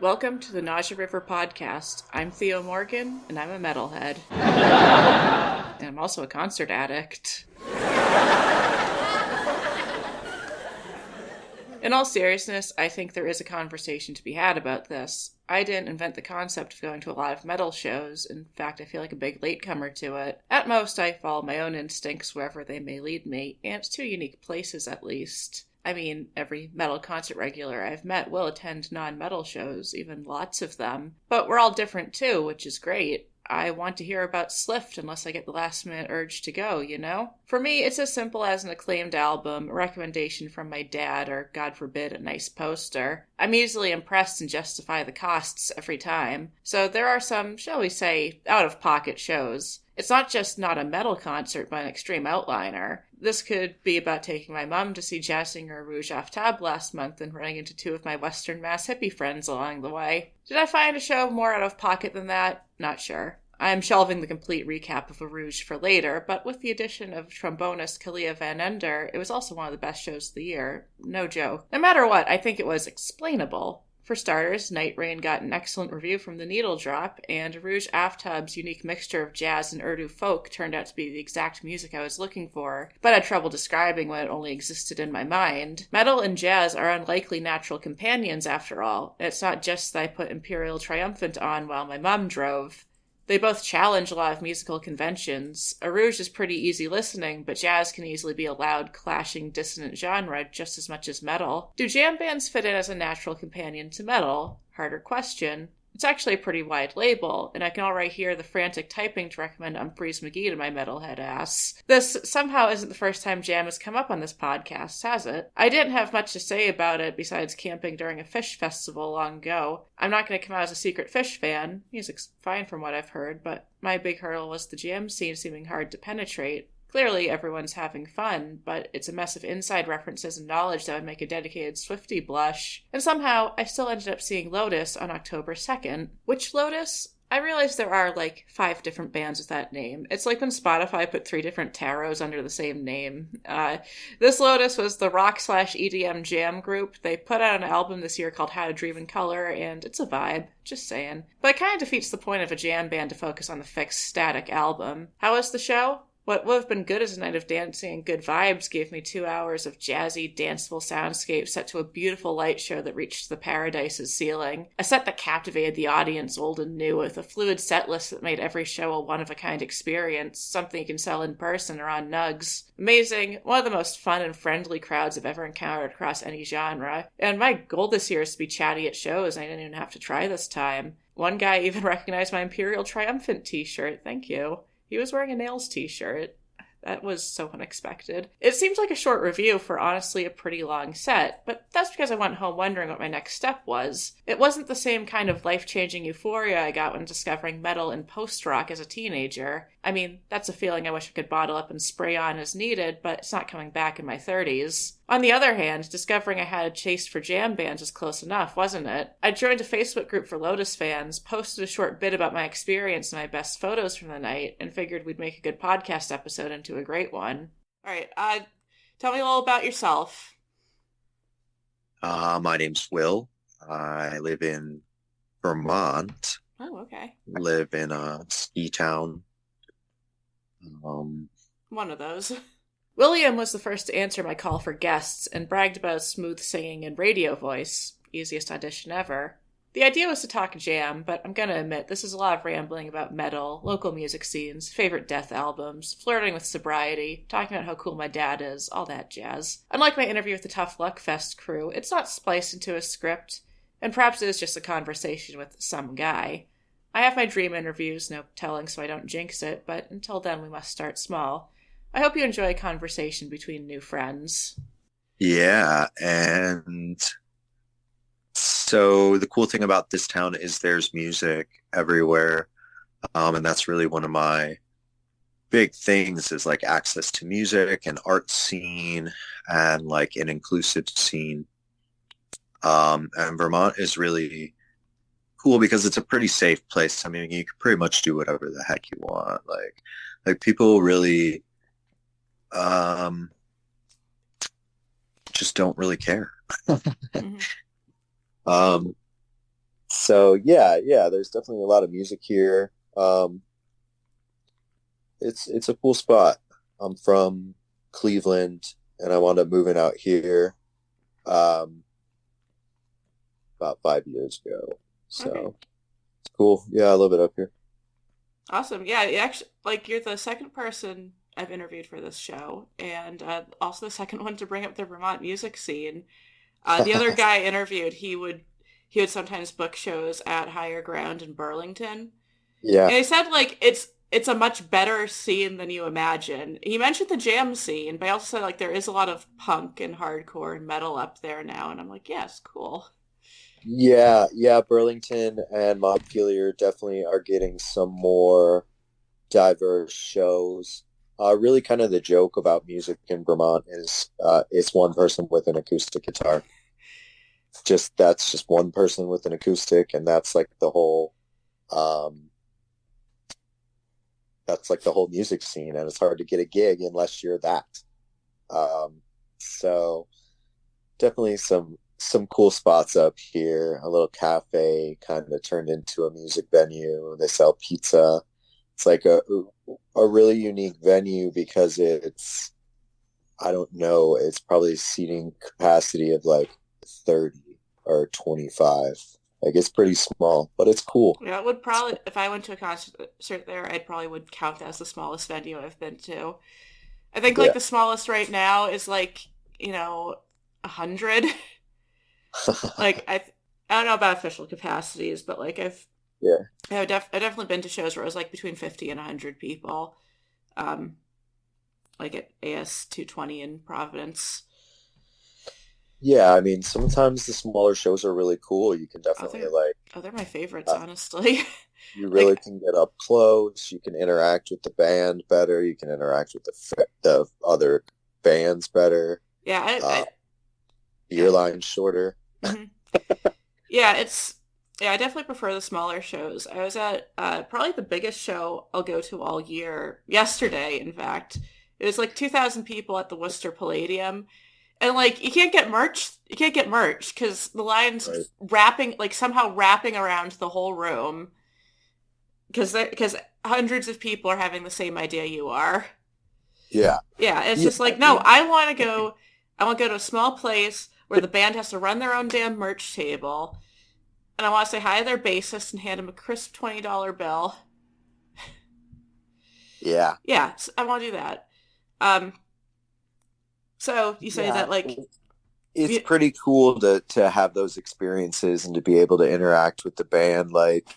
Welcome to the Nausea River podcast. I'm Theo Morgan, and I'm a metalhead. And I'm also a concert addict. In all seriousness, I think there is a conversation to be had about this. I didn't invent the concept of going to a lot of metal shows. In fact, I feel like a big latecomer to it. At most, I follow my own instincts wherever they may lead me, and to unique places at least. I mean, every metal concert regular I've met will attend non-metal shows, even lots of them. But we're all different too, which is great. I want to hear about Slift unless I get the last-minute urge to go, you know? For me, it's as simple as an acclaimed album, a recommendation from my dad, or, God forbid, a nice poster. I'm easily impressed and justify the costs every time. So there are some, shall we say, out-of-pocket shows. It's not just not a metal concert, but an extreme outliner. This could be about taking my mum to see jazz singer Rouge Aftab last month and running into two of my Western Mass hippie friends along the way. Did I find a show more out of pocket than that? Not sure. I'm shelving the complete recap of a Rouge for later, but with the addition of trombonist Kalia Van Ender, it was also one of the best shows of the year. No joke. No matter what, I think it was explainable. For starters, Night Rain got an excellent review from the Needle Drop, and Rouge Aftab's unique mixture of jazz and Urdu folk turned out to be the exact music I was looking for, but had trouble describing when it only existed in my mind. Metal and jazz are unlikely natural companions, after all. It's not just that I put Imperial Triumphant on while my mum drove. They both challenge a lot of musical conventions. A Rouge is pretty easy listening, but jazz can easily be a loud, clashing, dissonant genre just as much as metal. Do jam bands fit in as a natural companion to metal? Harder question. It's actually a pretty wide label, and I can already hear the frantic typing to recommend Umphreys McGee to my metalhead ass. This somehow isn't the first time jam has come up on this podcast, has it? I didn't have much to say about it besides camping during a fish festival long ago. I'm not going to come out as a secret fish fan. Music's fine from what I've heard, but my big hurdle was the jam scene seeming hard to penetrate. Clearly, everyone's having fun, but it's a mess of inside references and knowledge that would make a dedicated Swiftie blush. And somehow, I still ended up seeing Lotus on October 2nd. Which Lotus? I realize there are, 5 different bands with that name. It's like when Spotify put 3 different tarots under the same name. This Lotus was the rock/EDM jam group. They put out an album this year called How to Dream in Color, and it's a vibe. Just saying. But it kind of defeats the point of a jam band to focus on the fixed, static album. How was the show? What would have been good as a night of dancing and good vibes gave me 2 hours of jazzy, danceable soundscapes set to a beautiful light show that reached the Paradise's ceiling. A set that captivated the audience, old and new, with a fluid set list that made every show a one-of-a-kind experience, something you can sell in person or on Nugs. Amazing, one of the most fun and friendly crowds I've ever encountered across any genre. And my goal this year is to be chatty at shows, and I didn't even have to try this time. One guy even recognized my Imperial Triumphant t-shirt, thank you. He was wearing a Nails t-shirt. That was so unexpected. It seems like a short review for honestly a pretty long set, but that's because I went home wondering what my next step was. It wasn't the same kind of life-changing euphoria I got when discovering metal and post-rock as a teenager. I mean, that's a feeling I wish I could bottle up and spray on as needed, but it's not coming back in my 30s. On the other hand, discovering I had a taste for jam bands was close enough, wasn't it? I joined a Facebook group for Lotus fans, posted a short bit about my experience and my best photos from the night, and figured we'd make a good podcast episode into a great one. Alright, tell me a little about yourself. My name's Will. I live in Vermont. Oh, okay. Live in a ski town. One of those. William was the first to answer my call for guests and bragged about his smooth singing and radio voice. Easiest audition ever. The idea was to talk jam, but I'm gonna admit this is a lot of rambling about metal, local music scenes, favorite death albums, flirting with sobriety, talking about how cool my dad is, all that jazz. Unlike my interview with the Tough Luck Fest crew, it's not spliced into a script, and perhaps it is just a conversation with some guy. I have my dream interviews, no telling so I don't jinx it, but until then we must start small. I hope you enjoy a conversation between new friends. Yeah, and so the cool thing about this town is there's music everywhere, and that's really one of my big things is access to music and art scene and an inclusive scene. And Vermont is really cool because it's a pretty safe place. I mean, you can pretty much do whatever the heck you want. People really just don't really care. Mm-hmm. So yeah, there's definitely a lot of music here. It's a cool spot. I'm from Cleveland, and I wound up moving out here um, about 5 years ago. Okay. So it's cool. Yeah, I love it up here. Awesome. Yeah, you actually, like, you're the second person I've interviewed for this show, and also the second one to bring up the Vermont music scene. The other guy I interviewed, he would sometimes book shows at Higher Ground in Burlington, Yeah, and he said like it's a much better scene than you imagine. He mentioned the jam scene, but he also said like there is a lot of punk and hardcore and metal up there now, and I'm like, yes, cool. yeah. Burlington and Montpelier definitely are getting some more diverse shows. Really, kind of the joke about music in Vermont is it's one person with an acoustic guitar. Just that's just one person with an acoustic, and um, that's like the whole music scene, and it's hard to get a gig unless you're that. Um, so definitely some cool spots up here. A little cafe kind of turned into a music venue. They sell pizza. It's like a really unique venue because it's I don't know, it's probably seating capacity of like 30 or 25. Like it's pretty small, but it's cool. Yeah, it would probably if I went to a concert there, I'd probably would count that as the smallest venue I've been to. I think like Yeah. the smallest right now is like 100. Like I don't know about official capacities, but like Yeah. I've definitely been to shows where it was like between 50 and 100 people. Um, like at AS 220 in Providence. Yeah, I mean, sometimes the smaller shows are really cool. You can Oh, definitely they're like oh, they're my favorites, uh, honestly. you really Like, can get up close. You can interact with the band better. You can interact with the other bands better. yeah, Uh, yeah, beer line shorter. hmm yeah. I definitely prefer the smaller shows. I was at probably the biggest show I'll go to all year. Yesterday, in fact, it was like 2,000 people at the Worcester Palladium, and like you can't get merch. You can't get merch because the lines Right. wrapping like somehow wrapping around the whole room because hundreds of people are having the same idea you are. Yeah. Yeah, it's Yeah. just I like, no, mean, I want to go to a small place where the band has to run their own damn merch table, and I want to say hi to their bassist and hand him a crisp $20 bill. yeah. Yeah, I want to do that. Um, so you say Yeah. that like, It's you, pretty cool to have those experiences and to be able to interact with the band. Like,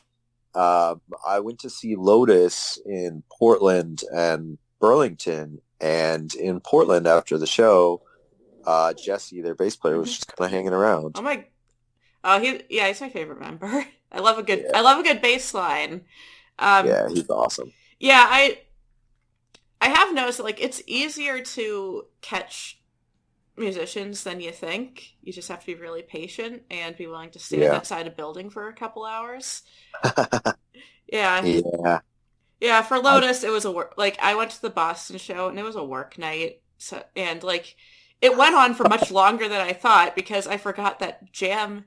I went to see Lotus in Portland and Burlington, and in Portland after the show, Jesse, their bass player, was mhm. just kind of hanging around. Oh my, he's my favorite member. Yeah, I love a good bass line. Um, yeah, he's awesome. yeah, I have noticed that like it's easier to catch musicians than you think. You just have to be really patient and be willing to stand Yeah, outside a building for a couple hours. Yeah. yeah, Yeah, for I, Lotus it was a work like I went to the Boston show and it was a work night. So and like it went on for much longer than I thought because I forgot that jam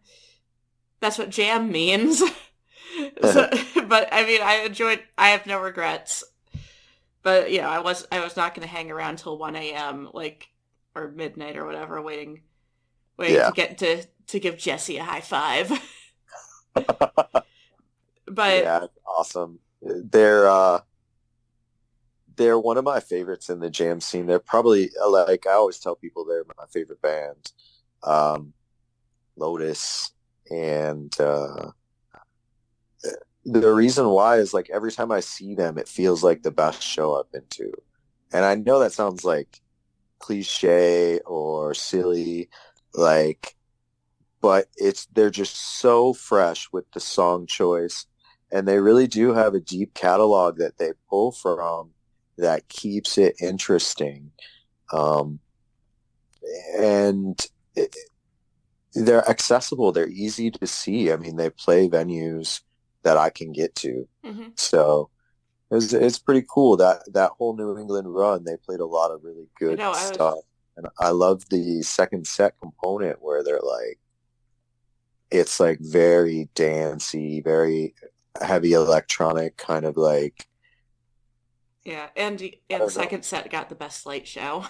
that's what jam means. So but I mean I have no regrets. But yeah, I was not gonna hang around till 1 a.m. like or midnight or whatever, waiting yeah, to give Jesse a high five. But yeah, awesome. They're one of my favorites in the jam scene. They're probably like I always tell people they're my favorite band. Um, Lotus and the reason why is like every time I see them, it feels like the best show I've been to. And I know that sounds like cliche or silly, like, but they're just so fresh with the song choice. And they really do have a deep catalog that they pull from that keeps it interesting. Um, and it, they're accessible. They're easy to see. I mean, they play venues that I can get to. mhm. So it's pretty cool that whole New England run. They played a lot of really I good know stuff, and I love the second set component where they're like it's like very dancey, very heavy electronic kind of like, Yeah, I and the don't know. second set got the best light show.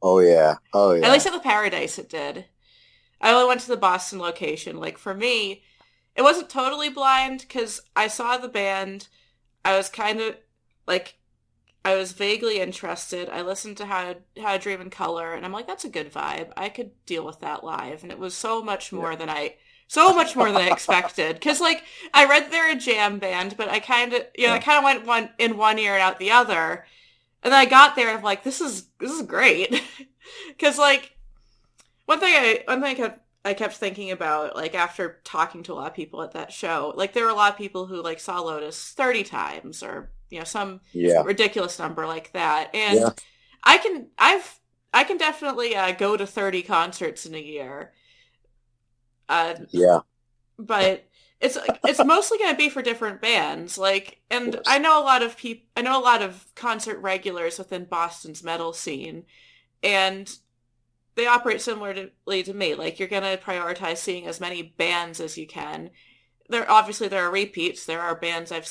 Oh yeah. Oh At yeah. least at the Paradise it did. I only went to the Boston location. Like for me, it wasn't totally blind because I saw the band. I was kind of like I was vaguely interested. I listened to How to Dream in Color, and I'm like, that's a good vibe. I could deal with that live, and it was so much more than I expected. Because like I read they're a jam band, but I kind of I Yeah. kind of went one in one ear and out the other, and then I got there and I'm like, this is great. Because like one thing I kept thinking about like after talking to a lot of people at that show, like there were a lot of people who like saw Lotus 30 times or some Yeah. ridiculous number like that. And Yeah. I can definitely go to 30 concerts in a year. Uh, Yeah. but it's mostly going to be for different bands like Of and course. I know a lot of concert regulars within Boston's metal scene and they operate similarly to me. Like you're gonna prioritize seeing as many bands as you can. There are repeats. There are bands I have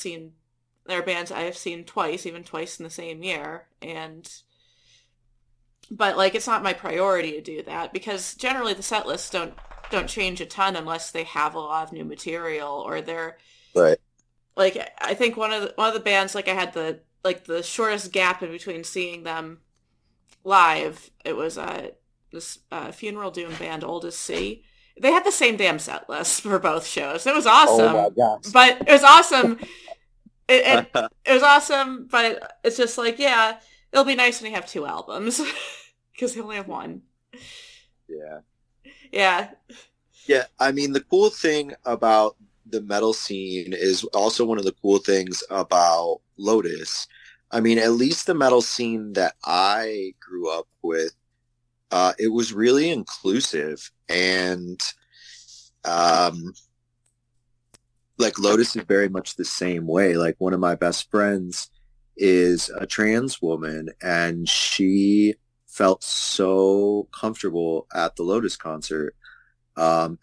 seen twice, even twice in the same year. And but like it's not my priority to do that because generally the set lists don't change a ton unless they have a lot of new material or they're Right. like I think one of the bands like I had the shortest gap in between seeing them live. It was this Funeral Doom band, Old as Sea. They had the same damn set list for both shows. It was Oh my awesome, gosh. but it was awesome. It was awesome, but it's just like yeah, it'll be nice when you have two albums because you only have one. Yeah. Yeah, Yeah. I mean, the cool thing about the metal scene is also one of the cool things about Lotus. I mean, at least the metal scene that I grew up with, it was really inclusive and um, like Lotus is very much the same way. Like one of my best friends is a trans woman and she felt so comfortable at the Lotus concert.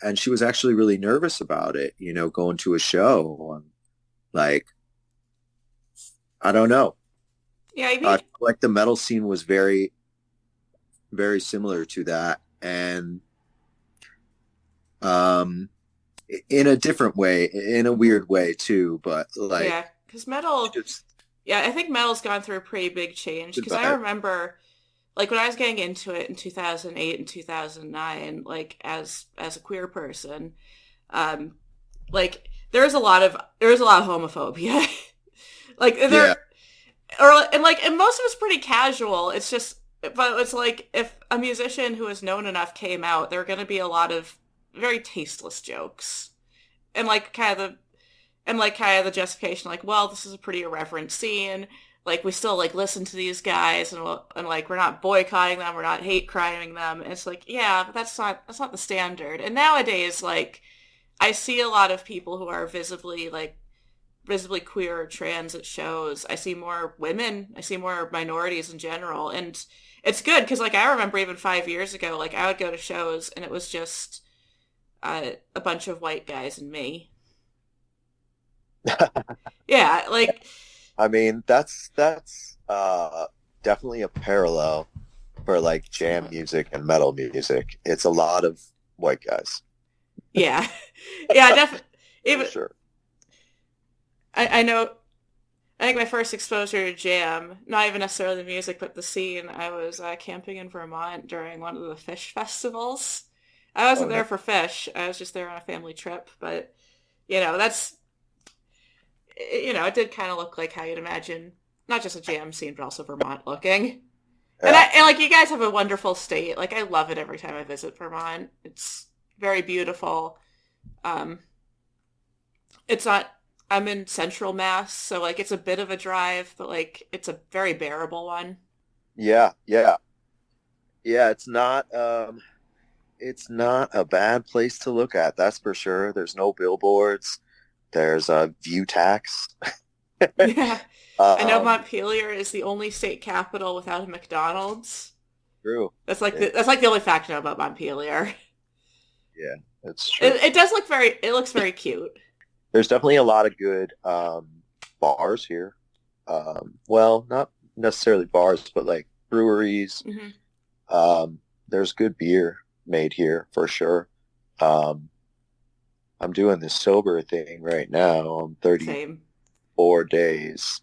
And she was actually really nervous about it, going to a show. Like, I don't know. yeah. I I mean, feel like the metal scene was very, very similar to that. And um, in a different way, in a weird way too, but like, yeah, because metal. just Yeah, I think metal's gone through a pretty big change good because I vibe. remember like when I was getting into it in 2008 and 2009 like as a queer person um like there was a lot of homophobia like Yeah. there or and most of it's pretty casual it's just but it's like if a musician who is known enough came out there are going to be a lot of very tasteless jokes and like kind of the justification like well this is a pretty irreverent scene like we still like listen to these guys and like we're not boycotting them we're not hate criming them and it's like yeah but that's not the standard and nowadays like I see a lot of people who are visibly queer or trans at shows I see more women I see more minorities in general and it's good because like I remember even 5 years ago like I would go to shows and it was just a bunch of white guys and me yeah like I mean, that's definitely a parallel for like jam music and metal music. It's a lot of white guys yeah yeah definitely for even sure. I know I think my first exposure to jam not even necessarily the music but the scene I was camping in Vermont during one of the fish festivals I Oh wasn't no. there for fish I was just there on a family trip but that's it did kind of look like how you'd imagine not just a jam scene but also Vermont looking Yeah. and like you guys have a wonderful state like I love it every time I visit Vermont it's very beautiful um it's not I'm in central Mass so like it's a bit of a drive but like it's a very bearable one Yeah. Yeah. Yeah. It's not a bad place to look at, that's for sure. There's no billboards. There's a view tax. yeah I know um Montpelier is the only state capital without a McDonald's True. that's like Yeah. that's like the only fact I know about Montpelier Yeah. It's true. It does look very. It looks very cute. There's definitely a lot of good bars here. Well, not necessarily bars, but like breweries. Hmm. There's good beer made here for sure. Um, I'm doing this sober thing right now. I'm Same. 34 days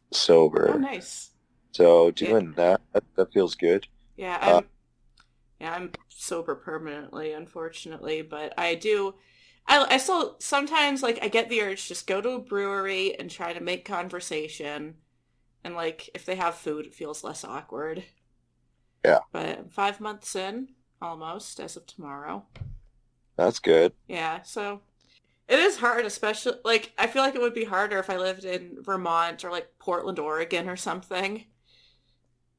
Oh, sober. nice. So Yeah, doing that feels good. yeah. Uh, I'm sober permanently, unfortunately, but I do. I still sometimes like I get the urge to just go to a brewery and try to make conversation, and like if they have food, it feels less awkward. yeah, But I'm 5 months in, almost as of tomorrow. that's good. Yeah, so it is hard, especially like I feel like it would be harder if I lived in Vermont or like Portland, Oregon or something.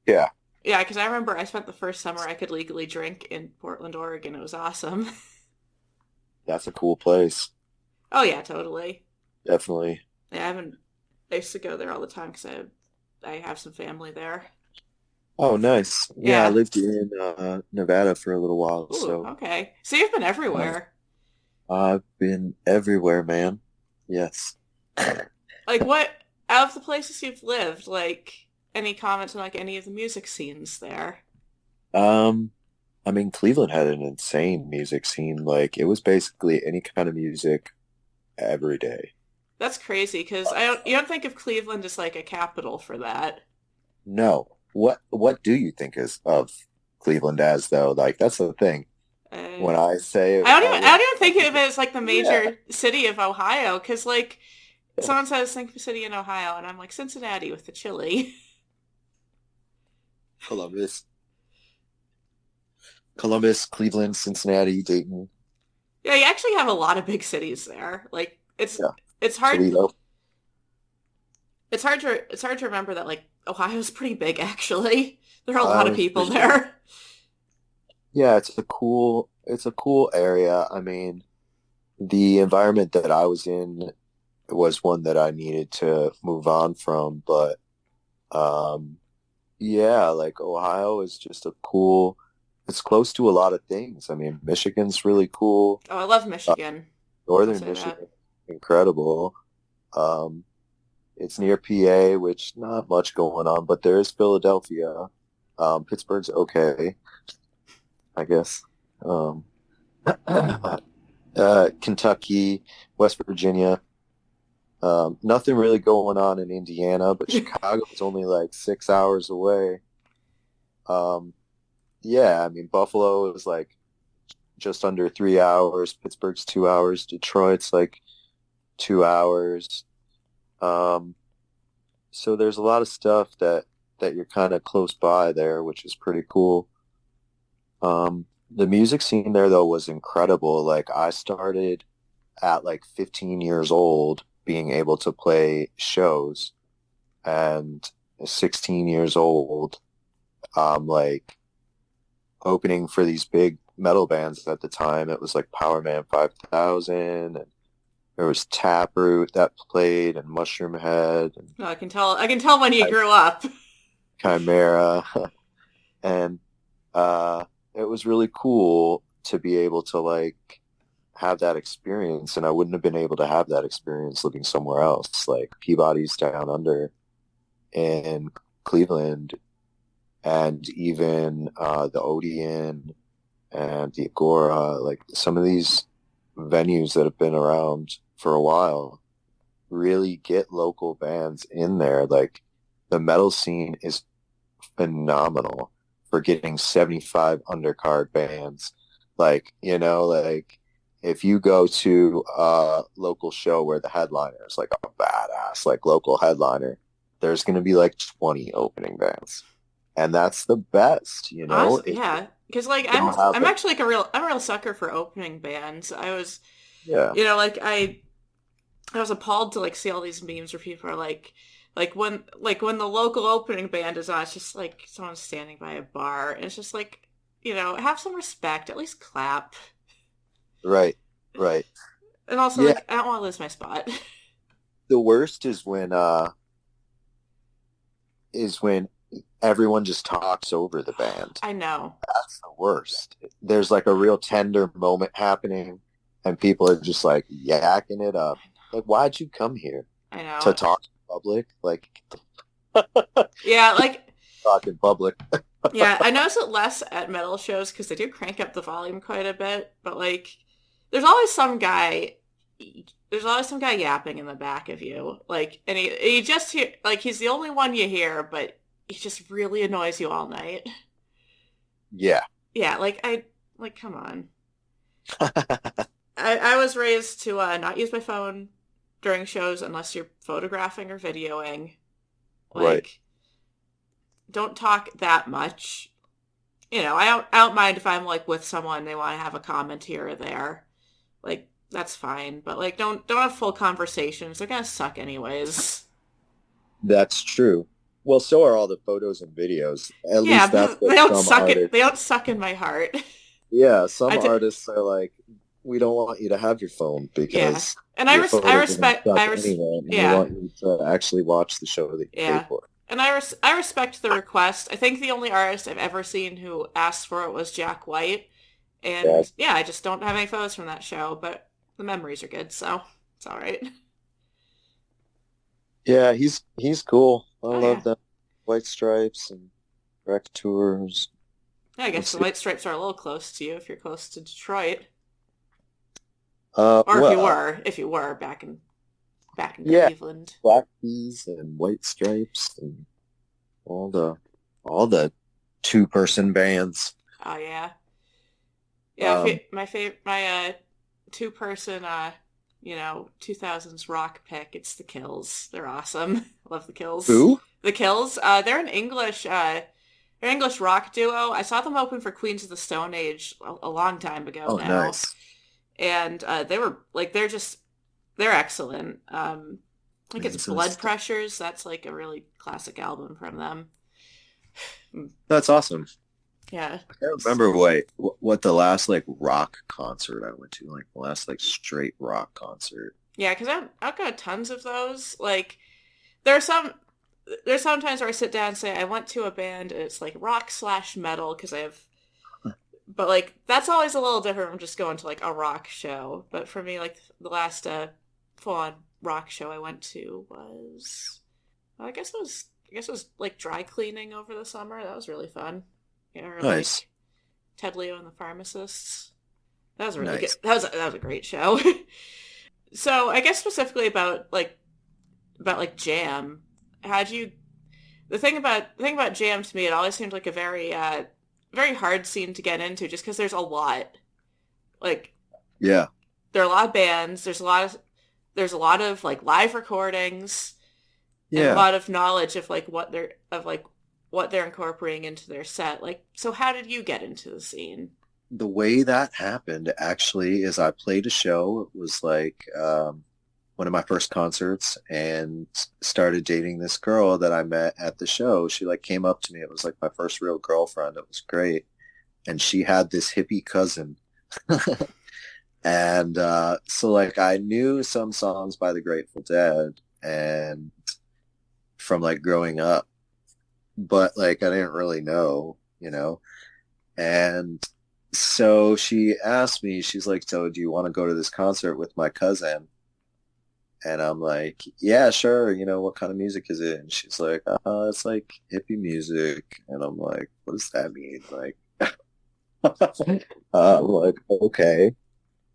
Yeah, Yeah, because I remember I spent the first summer I could legally drink in Portland, Oregon. It was awesome. that's a cool place. Oh yeah, totally. Definitely. Yeah, I haven't. I used to go there all the time because I have some family there. Oh, nice. Yeah, I Yeah. lived in Nevada for a little while, Ooh, so okay. So you've been uh, everywhere. I've been everywhere, man. Yes. Like what out of the places you've lived, like any comments on like any of the music scenes there? Um, I mean, Cleveland had an insane music scene. Like, it was basically any kind of music every day. That's crazy because I don't you don't think of Cleveland as like a capital for that. No. What do you think is of Cleveland as though? Like, that's the thing. Uh, When I say I when don't even think of it as like the yeah, major city of Ohio because like someone says think of a city in Ohio and I'm like Cincinnati with the chili. Columbus, Columbus, Cleveland, Cincinnati, Dayton, Yeah, you actually have a lot of big cities there. Like yeah, it's hard Toledo. it's hard to remember that like Ohio's pretty big actually. There are a lot Ohio of is people pretty big. there. Yeah, it's a cool area. I mean, the environment that I was in was one that I needed to move on from, but um yeah, like Ohio is just it's close to a lot of things. I mean, Michigan's really cool. Oh, I love Uh, Michigan. I'll Northern say that. Michigan, incredible. Um, it's near PA, which not much going on, but there is Philadelphia. Pittsburgh's okay, I guess. Um, Kentucky, West Virginia. Nothing really going on in Indiana, but Chicago is only like 6 hours away. Um, yeah, I mean, Buffalo is like just under 3 hours. Pittsburgh's 2 hours. Detroit's like 2 hours. Um, so there's a lot of stuff that you're kind of close by there, which is pretty cool. The music scene there though was incredible. Like I started at like 15 years old being able to play shows and 16 years old like opening for these big metal bands at the time. It was like Power Man 5000 and there was Taproot that played and Mushroom Head and No, I can tell when you grew up. Chimera and uh it was really cool to be able to like have that experience and I wouldn't have been able to have that experience living somewhere else like Peabody's down under in Cleveland and even the Odeon and the Agora, like some of these venues that have been around for a while really get local bands in there. Like the metal scene is phenomenal for getting 75 undercard bands. Like, like if you go to a local show where the headliner is like a badass, like local headliner, there's going to be like 20 opening bands. And that's the best, Honestly, If yeah. Because like you don't have I'm like, actually like I'm a real sucker for opening bands. I was yeah, like I was appalled to like see all these memes where people are like when the local opening band is on, it's just like someone standing by a bar and it's just like, have some respect, at least clap. right, right. And also Yeah, like I don't want to lose my spot. the worst is when everyone just talks over the band. I know. That's the worst. There's like a real tender moment happening, and people are just like yakking it up. Like, why'd you come here I to know. talk in public? Like, Yeah, like talk in public. yeah, I notice it less at metal shows because they do crank up the volume quite a bit. But like, there's always some guy. There's always some guy yapping in the back of you, like, and he just hear like he's the only one you hear, but he just really annoys you all night. Yeah. Yeah, come on. I was raised to not use my phone during shows unless you're photographing or videoing. Right. Like, don't talk that much. I don't mind if I'm like with someone they want to have a comment here or there. Like, that's fine, but like don't have full conversations. They're gonna suck anyways. That's true. Well, so are all the photos and videos. At Yeah, least that's but what some they artists. don't suck in my heart. Yeah, some I did, artists are like, we don't want you to have your phone yeah, because and your I photos are going to respect suck anyway, and we yeah, want you to actually watch the show that you paid yeah, for. and I respect the request. I think the only artist I've ever seen who asked for it was Jack White, Yeah, and yeah, I just don't have any photos from that show, but the memories are good, so it's all right. yeah, he's cool. I Oh yeah, love them. White Stripes and Wreck Tours. yeah. I guess Let's the see. White Stripes are a little close to you if you're close to Detroit, Uh, or well, if you were back in yeah, Cleveland. Black Keys and White Stripes and all the all the two-person bands. Oh yeah, yeah. Um, My two person 2000s rock pick. It's the Kills. They're awesome. Love the Kills. who? The Kills. They're an English rock duo. I saw them open for Queens of the Stone Age a long time ago Oh, now, nice. and they were like they're excellent. I think it's Queens of the Blood Stone. Pressures. That's like a really classic album from them. That's awesome. Yeah. I can't remember what the last like rock concert I went to, like the last like straight rock concert. Yeah, because I've got tons of those. Like, there are some there's sometimes where I sit down and say I went to a band and it's like rock slash metal because I have, but like that's always a little different from just going to like a rock show. But for me, like the last full on rock show I went to was, I guess it was like dry cleaning over the summer. That was really fun. Yeah, or Nice, like Ted Leo and the Pharmacists. That was a really good. nice. That was a great show. So I guess specifically about like jam. How'd you the thing about jam to me, it always seemed like a very hard scene to get into just because there's a lot. Like Yeah, there are a lot of bands, there's a lot of like live recordings and a yeah. lot of knowledge of what they're incorporating into their set. Like, so how did you get into the scene? The way that happened actually is I played a show. It was like one of my first concerts and started dating this girl that I met at the show. She like came up to me. It was like my first real girlfriend. It was great. And she had this hippie cousin. And so like I knew some songs by the Grateful Dead and from like growing up, but like I didn't really know. And so she asked me, she's like, so do you want to go to this concert with my cousin? And I'm like, yeah, sure. What kind of music is it? And she's like, it's like hippie music. And I'm like, what does that mean? Like, I'm like, okay.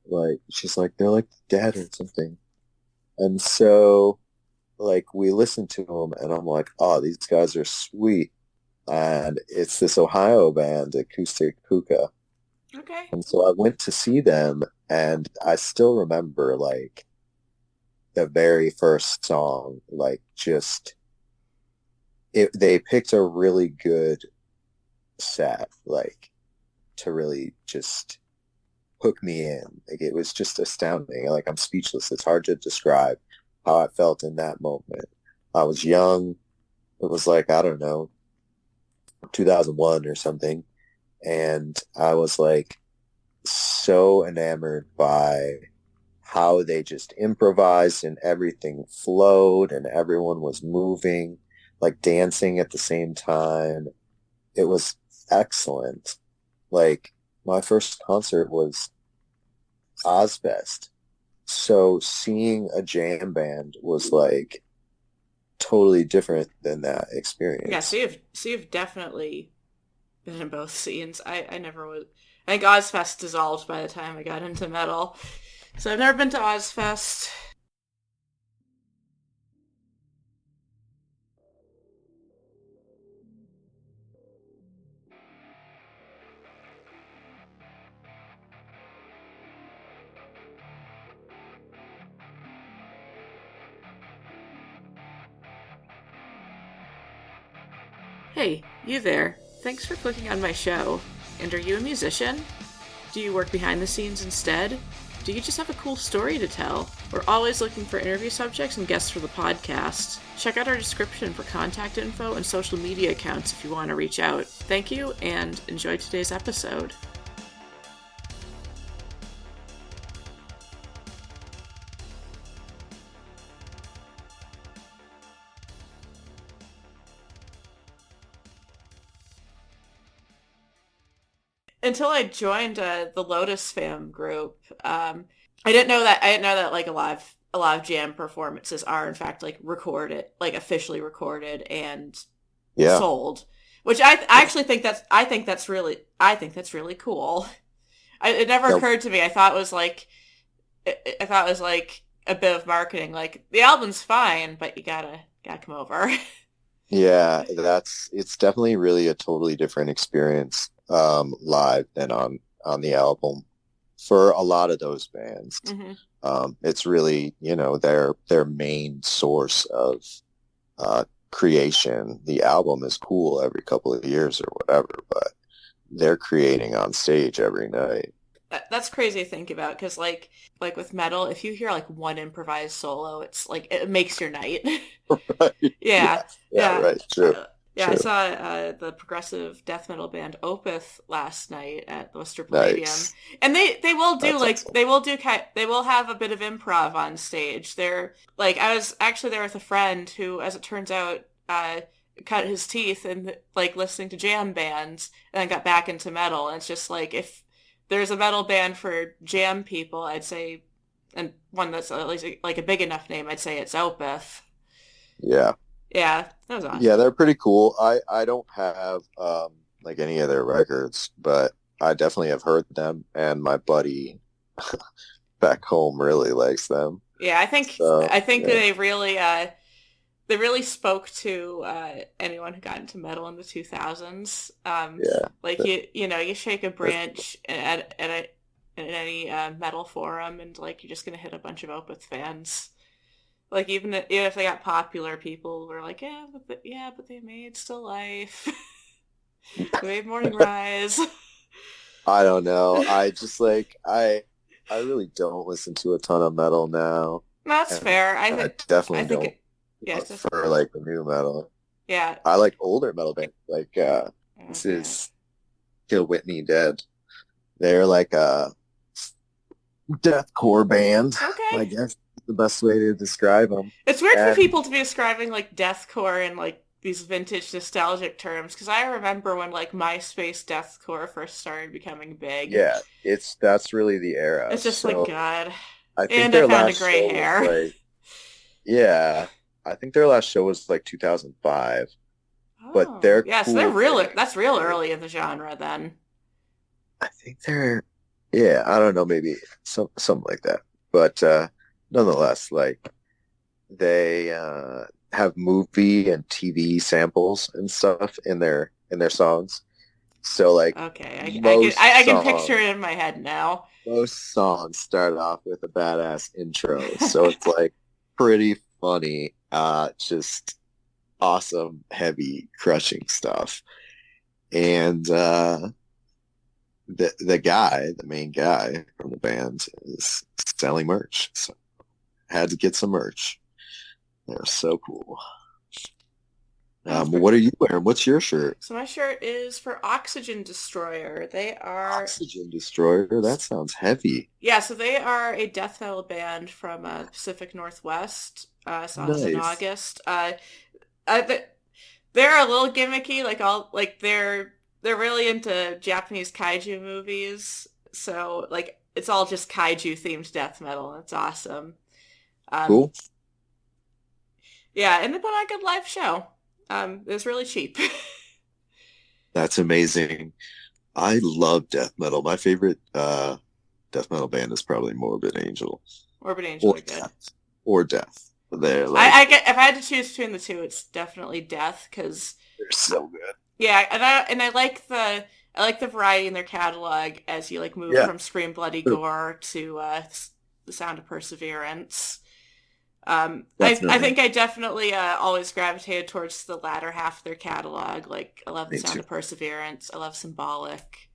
Like, she's like, they're like dead or something. And so, like, we listened to them, and I'm like, oh, these guys are sweet. And it's this Ohio band, Acoustic Hookah. Okay. And so I went to see them, and I still remember, like, the very first song, like, just, they picked a really good set, like, to really just hook me in. Like, it was just astounding. Like, I'm speechless. It's hard to describe how I felt in that moment. I was young. It was like, I don't know, 2001 or something. And I was like so enamored by how they just improvised and everything flowed and everyone was moving, like dancing at the same time. It was excellent. Like my first concert was Ozfest. So seeing a jam band was like totally different than that Yeah, experience. so you've definitely been in both scenes. I never was. I think Ozfest dissolved by the time I got into metal. So I've never been to Ozfest. Hey, you there. Thanks for clicking on my show. And are you a musician? Do you work behind the scenes instead? Do you just have a cool story to tell? We're always looking for interview subjects and guests for the podcast. Check out our description for contact info and social media accounts if you want to reach out. Thank you, and enjoy today's episode. Until I joined the Lotus fam group, I didn't know that like a lot of jam performances are in fact like recorded, like officially recorded and Yeah. sold. Which I actually think I think that's really cool. It never Nope. occurred to me. I thought it was like a bit of marketing. Like the album's fine, but you gotta come over. Yeah, that's it's definitely really a totally different experience live than on the album for a lot of those bands. hmm It's really, their main source of creation. The album is cool every couple of years or whatever, but they're creating on stage every night. That's crazy to think about because like with metal, if you hear like one improvised solo, it's like it makes your night. Right. Yeah, Yeah. Yeah, yeah, right. True. yeah. I True. saw the progressive death metal band Opeth last night at the Worcester Palladium, Nice. and they will do That's like awesome. they will have a bit of improv on stage. They're like I was actually there with a friend who, as it turns out, cut his teeth and like listening to jam bands, and then got back into metal. And it's just like if there's a metal band for jam people, I'd say, and one that's at least like a big enough name, I'd say it's Opeth. Yeah. Yeah, that was Yeah, awesome. they're pretty cool. I don't have like any of their records, but I definitely have heard them, and my buddy back home really likes them. Yeah, So I think yeah, they really spoke to anyone who got into metal in the 2000s. yeah, Like you know you shake a branch at any metal forum and like you're just gonna hit a bunch of Opeth fans. Like even if they got popular, people were like, yeah, but they made Still Life, they made Morning Rise. I don't know. I just like I really don't listen to a ton of metal now, That's and fair. I I definitely think don't it. Yeah, it's just prefer like the new metal. yeah. I like older metal bands like this Okay. is Kill Whitney Dead. They're like a deathcore band, Okay. I guess the best way to describe them. It's weird for And people to be describing like deathcore in like these vintage nostalgic terms because I remember when like MySpace deathcore first started becoming big. yeah, it's that's really the era. It's just like So God. I think And I their found a last gray show was hair. like, yeah, I think their last show was like 2005, but Oh, they're yeah. So they're cool real. bands. That's real Like, early in the genre then. I think they're, yeah, I don't know, maybe something like that. But nonetheless, like they have movie and TV samples and stuff in their songs. So like Okay, I can picture most it in my head now. songs start off with a badass intro. So it's like pretty funny, just awesome, heavy, crushing stuff. And the main guy from the band is selling merch. So I had to get some merch. They're so cool. That's pretty. What are you wearing? What's your shirt? So my shirt is for Oxygen Destroyer. They are Oxygen Destroyer. That sounds heavy. yeah, so they are a death metal band from Pacific Northwest. Saw them in Nice. August. Th- they're a little gimmicky, like all like they're really into Japanese kaiju movies. So like it's all just kaiju themed death metal. It's awesome. Um, Cool. yeah, and they put on a good live show. It was really cheap. That's amazing. I love death metal. My favorite death metal band is probably Morbid Angel Morbid Angel or are good. Death or Death. They're I like get if I had to choose between the two, it's definitely Death because they're so good. yeah, and I like the variety in their catalog as you like move Yeah, from Scream Bloody sure. Gore to the Sound of Perseverance. I Definitely. think I definitely always gravitated towards the latter half of their catalog. Like I love the Me Sound too. of Perseverance. I love Symbolic.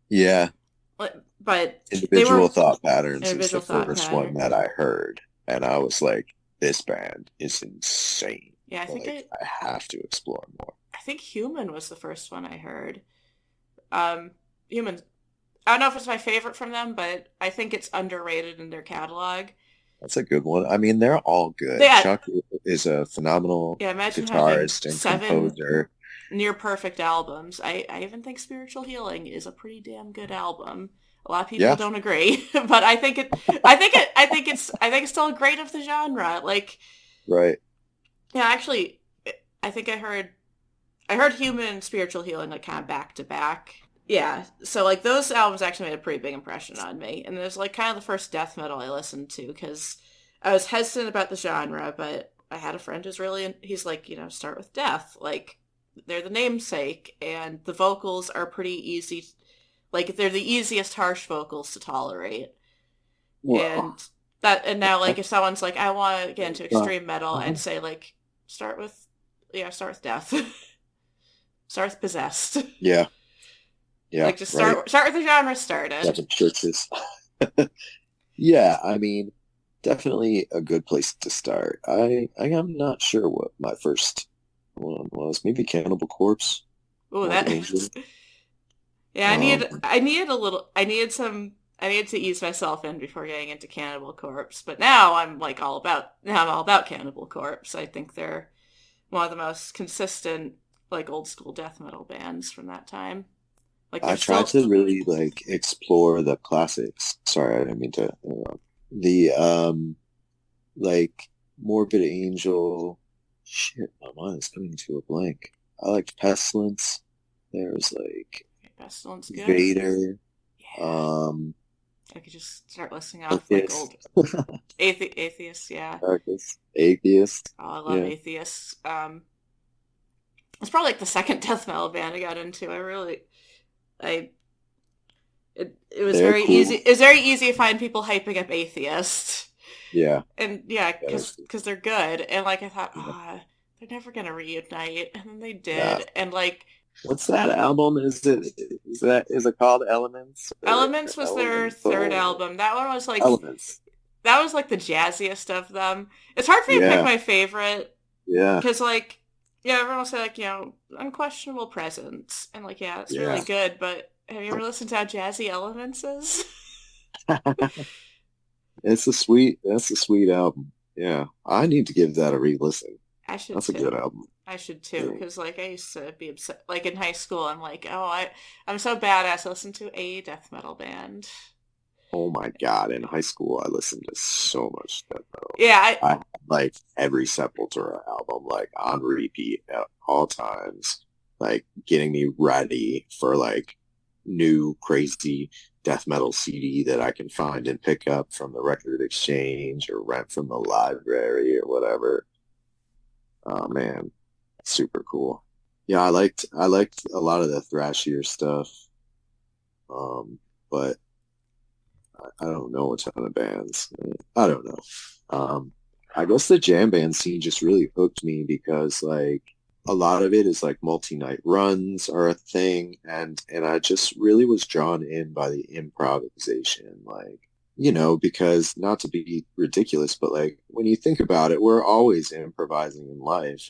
Yeah. But they Individual were Thought Patterns is the individual thought first one pattern. that I heard, and I was like, this band is insane. Yeah, Like, I have to explore more. I think Human was the first one I heard. Human. I don't know if it's my favorite from them, but I think it's underrated in their catalog. That's a good one. I mean, they're all They good. had Chuck is a phenomenal yeah. Imagine having guitarist and 7 composer. near perfect albums. I even think Spiritual Healing is a pretty damn good album. A lot of people Yeah, don't agree, but I think it's still great of the genre. Like, right. yeah, actually, I think I heard Human and Spiritual Healing like kind of back to back. Yeah, so like those albums actually made a pretty big impression on me, and it was like kind of the first death metal I listened to because I was hesitant about the genre, but I had a friend who's really he's like, you know, start with Death, like they're the namesake, and the vocals are pretty easy, like they're the easiest harsh vocals to tolerate, Well, and and now like if someone's like I want to get into uh, extreme metal, I'd say like start with start with Death, start with Possessed. yeah, yeah, Like just right. start with the genre started. Seven churches. Yeah, I mean, definitely a good place to start. I am not sure what my first one was. Maybe Cannibal Corpse, Oh, Morbid that Angel. yeah, Um, I needed a little I needed to ease myself in before getting into Cannibal Corpse, but now I'm all about Cannibal Corpse. I think they're one of the most consistent like old school death metal bands from that time. Like they're I tried still to really like explore the classics. Sorry, I didn't mean to interrupt. The like Morbid Angel. Shit, my mind is coming to a blank. I liked Pestilence. There's like Pestilence good. Vader. Yeah. Um, I could just start listing off like Darkest. old atheists, yeah. Darkest. Atheist. Oh, I love Yeah. atheists. It's probably like the second death metal band I got into. I it was They're very easy. cool. It was very easy to find people hyping up atheists, Yeah. and yeah, Yeah, they're cool. because they're good. And like I thought, Yeah. they're never gonna reunite, and then they Nah. did. And like What's that album? Is it called Elements or Elements was their third Elemental? album. That one was like Elements. the jazziest of them. It's hard for me to pick Yeah. my favorite Yeah. because like yeah, everyone will say like unquestionable presence, and like yeah, it's really Yeah. good. But have you ever listened to how jazzy Elements is? That's a sweet album. Yeah. I need to give that a re-listen. I should That's a good too. album. I should too, Yeah. because like I used to be upset. Like in high school, I'm like, I'm so badass. I listen to a death metal band. Oh my God. In high school I listened to so much death metal. Yeah, I had like every Sepultura album like on repeat at all times, like getting me ready for like new crazy death metal CD that I can find and pick up from the record exchange or rent from the library or whatever. Oh man, super cool. Yeah, I liked a lot of the thrashier stuff. But I don't know a ton of bands. I don't know. I guess the jam band scene just really hooked me because like a lot of it is like multi-night runs are a thing, and I just really was drawn in by the improvisation, like because not to be ridiculous, but like when you think about it, we're always improvising in life,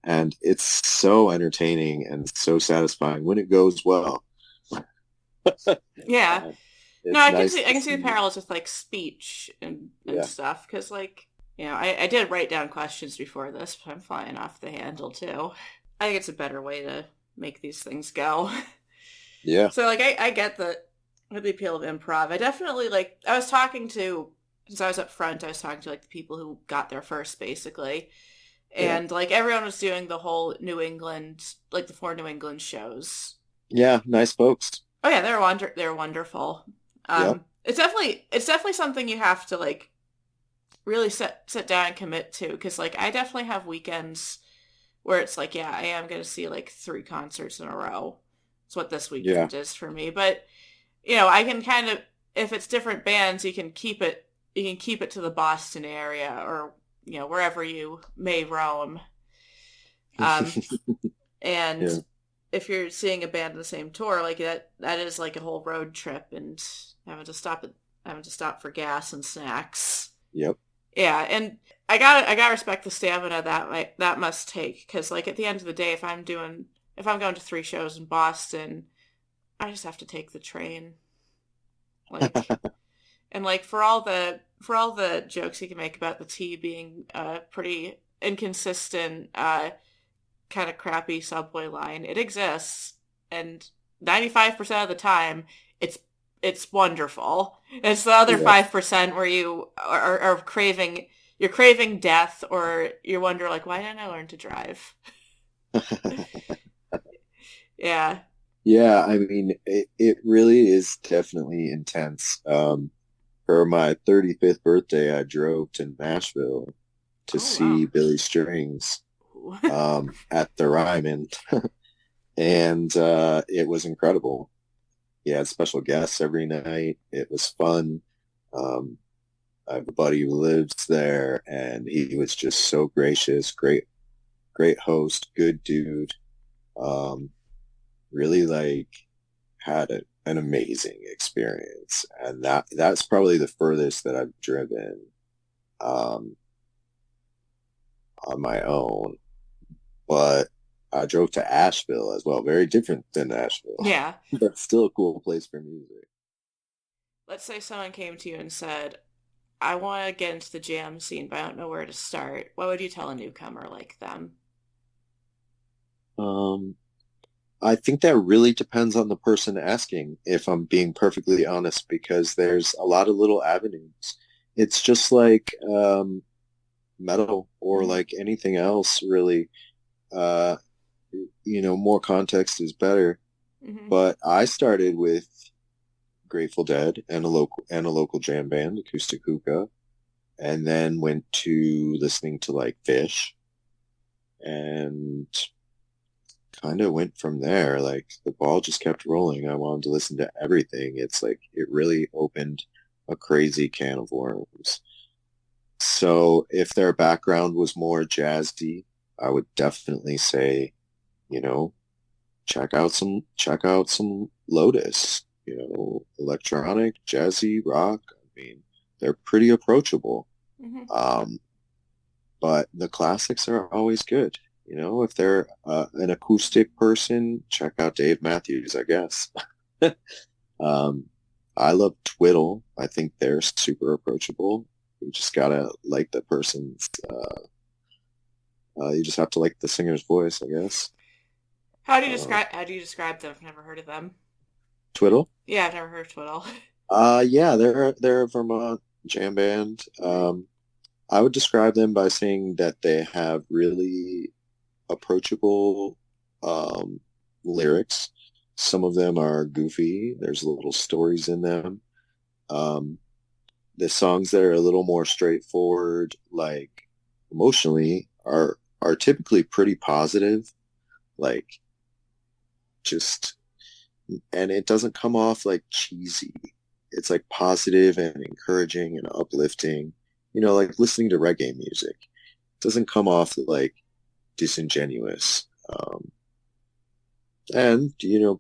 and it's so entertaining and so satisfying when it goes well. yeah. And No, it's nice I to can see the see. parallels with like speech and Yeah. stuff. Because like I did write down questions before this, but I'm flying off the handle too. I think it's a better way to make these things go. Yeah. So like I get that With the appeal of improv, I definitely like. I was talking to, since I was up front, I was talking to like the people who got there first, basically, Yeah. and like everyone was doing the whole New England, like the 4 New England shows. Yeah, nice folks. Oh yeah, they're wonderful. Yep. It's definitely something you have to like really sit down and commit to, because like I definitely have weekends where it's like, yeah, I am going to see like 3 concerts in a row. It's what this Yeah. weekend is for me. But I can kind of, if it's different bands, you can keep it to the Boston area, or wherever you may roam. Um, and Yeah. if you're seeing a band on the same tour, like that is like a whole road trip, and having to stop for gas and snacks. Yep. Yeah, and I gotta respect the stamina that must take, because like at the end of the day, if I'm going to 3 shows in Boston, I just have to take the train. Like, and like for all the jokes you can make about the T being a pretty inconsistent, kind of crappy subway line, it exists, and 95% of the time, it's it's wonderful. It's the other Yeah. 5% where you are craving, you're craving death, or you wonder like, why didn't I learn to drive? Yeah. Yeah, I mean, it really is definitely intense. For my 35th birthday, I drove to Nashville to Oh wow. see Billy Strings at the Ryman, and it was incredible. He had special guests every night. It was fun. Um, I have a buddy who lives there, and he was just so gracious, great host, good dude. Um, really like had an amazing experience, and that's probably the furthest that I've driven um, on my own. But I drove to Asheville as well, very different than Nashville, Yeah. but still a cool place for music. Let's say someone came to you and said, I want to get into the jam scene, but I don't know where to start. What would you tell a newcomer like them? Um, I think that really depends on the person asking, if I'm being perfectly honest, because there's a lot of little avenues. It's just like metal or Mm-hmm. like anything else, really. Uh, more context is better. Mm-hmm. But I started with Grateful Dead and a local jam band, Acoustic Hookah, and then went to listening to like Fish, and kind of went from there. Like the ball just kept rolling. I wanted to listen to everything. It's like it really opened a crazy can of worms. So if their background was more jazzy, I would definitely say, you know, check out some Lotus, electronic, jazzy, rock. I mean, they're pretty approachable. Mm-hmm. Um, but the classics are always good. If they're an acoustic person, check out Dave Matthews, I guess. um, I love Twiddle. I think they're super approachable. You just gotta like the person's. You just have to like the singer's voice, I guess. Uh, How do you describe them? I've never heard of them. Twiddle. Yeah, I've never heard of Twiddle. Yeah, they're a Vermont jam band. Okay. I would describe them by saying that they have really approachable um, lyrics. Some of them are goofy. There's little stories in them. Um, the songs that are a little more straightforward, like emotionally, are typically pretty positive. Like just, and it doesn't come off like cheesy. It's like positive and encouraging and uplifting. Like listening to reggae music. It doesn't come off like disingenuous. And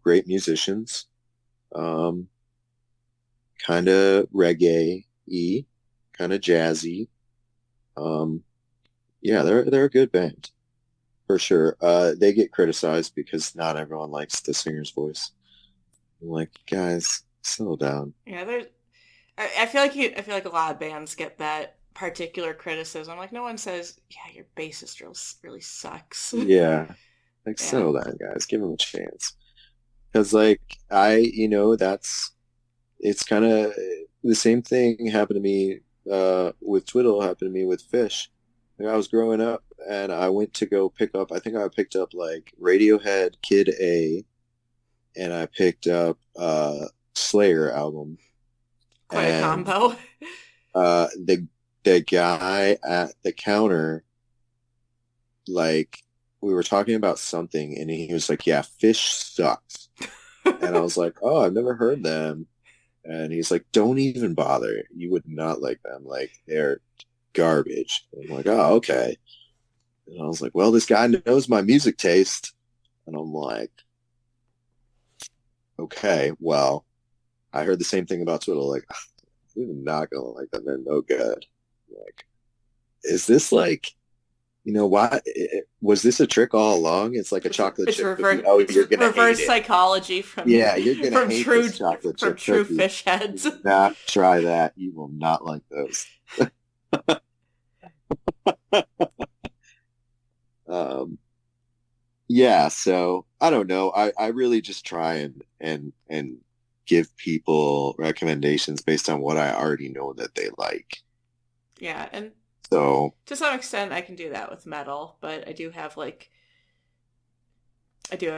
great musicians, um, kind of reggae-y, kind of jazzy. Um, yeah, they're a good band for sure. They get criticized because not everyone likes the singer's voice. I'm like, guys, settle down. Yeah, there's. I feel like a lot of bands get that particular criticism. Like no one says, "Yeah, your bassist really sucks." Yeah, like Yeah. settle down, guys. Give them a chance. Because that's it's kind of the same thing happened to me with Twiddle, happened to me with Fish. Like, I was growing up and I went to go pick up, I think I picked up like Radiohead Kid A, and I picked up Slayer album. Quite a And combo. the guy at the counter, like, we were talking about something and he was like, yeah, Fish sucks. And I was like, oh, I've never heard them. And he's like, don't even bother. You would not like them. Like, they're garbage. And I'm like, oh, okay. And I was like, well, this guy knows my music taste. And I'm like, okay, well, I heard the same thing about Twiddle. Like, you're not going to like them. They're no good. Like, is this like, why was this a trick all along? It's like a chocolate It's chip cookie. reverse. Oh, It's you're gonna hate reverse it. psychology from Yeah, you're gonna from hate true this chocolate from chip true cookie. fish heads. Do not try that. You will not like those. Um, yeah, so I don't know. I really just try and give people recommendations based on what I already know that they like. Yeah, and So to some extent, I can do that with metal, but I do have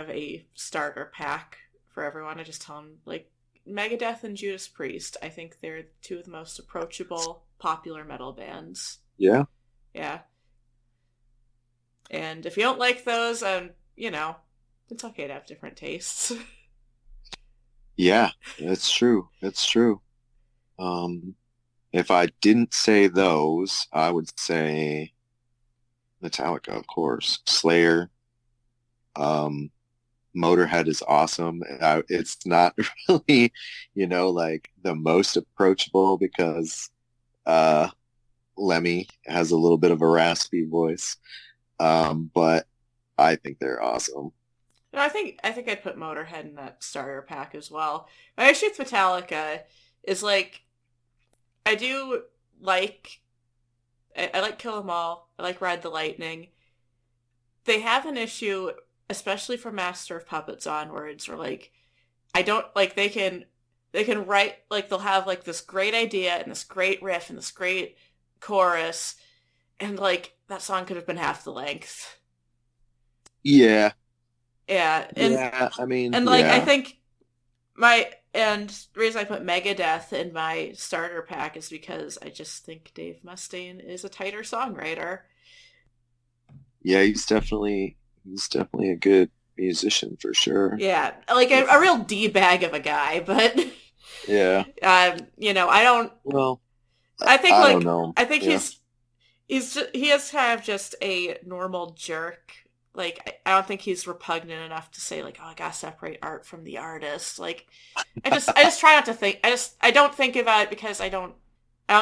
a starter pack for everyone. I just tell them like Megadeth and Judas Priest. I think they're two of the most approachable, popular metal bands. yeah, Yeah, and if you don't like those, it's okay to have different tastes. yeah, that's true. That's true. Um, if I didn't say those, I would say Metallica, of course. Slayer, um, Motorhead is awesome. It's not really, like the most approachable because uh, Lemmy has a little bit of a raspy voice. But I think they're awesome. No, I think I'd put Motorhead in that starter pack as well. My issue with Metallica is like I do like I like Kill 'Em All. I like Ride the Lightning. They have an issue, especially for Master of Puppets onwards, where like I don't like they can write like they'll have like this great idea and this great riff and this great chorus, and like that song could have been half the length. Yeah, Yeah, yeah. I mean, and like I yeah, think and the reason I put Megadeth in my starter pack is because I just think Dave Mustaine is a tighter songwriter. yeah. He's definitely a good musician for sure. Yeah, like a real d bag of a guy, but Yeah. I don't. Well, I think I don't like know. I think Yeah. he is kind of just a normal jerk. Like I don't think he's repugnant enough to say like, oh, I gotta separate art from the artist. Like I just try not to think. I don't think about it because I don't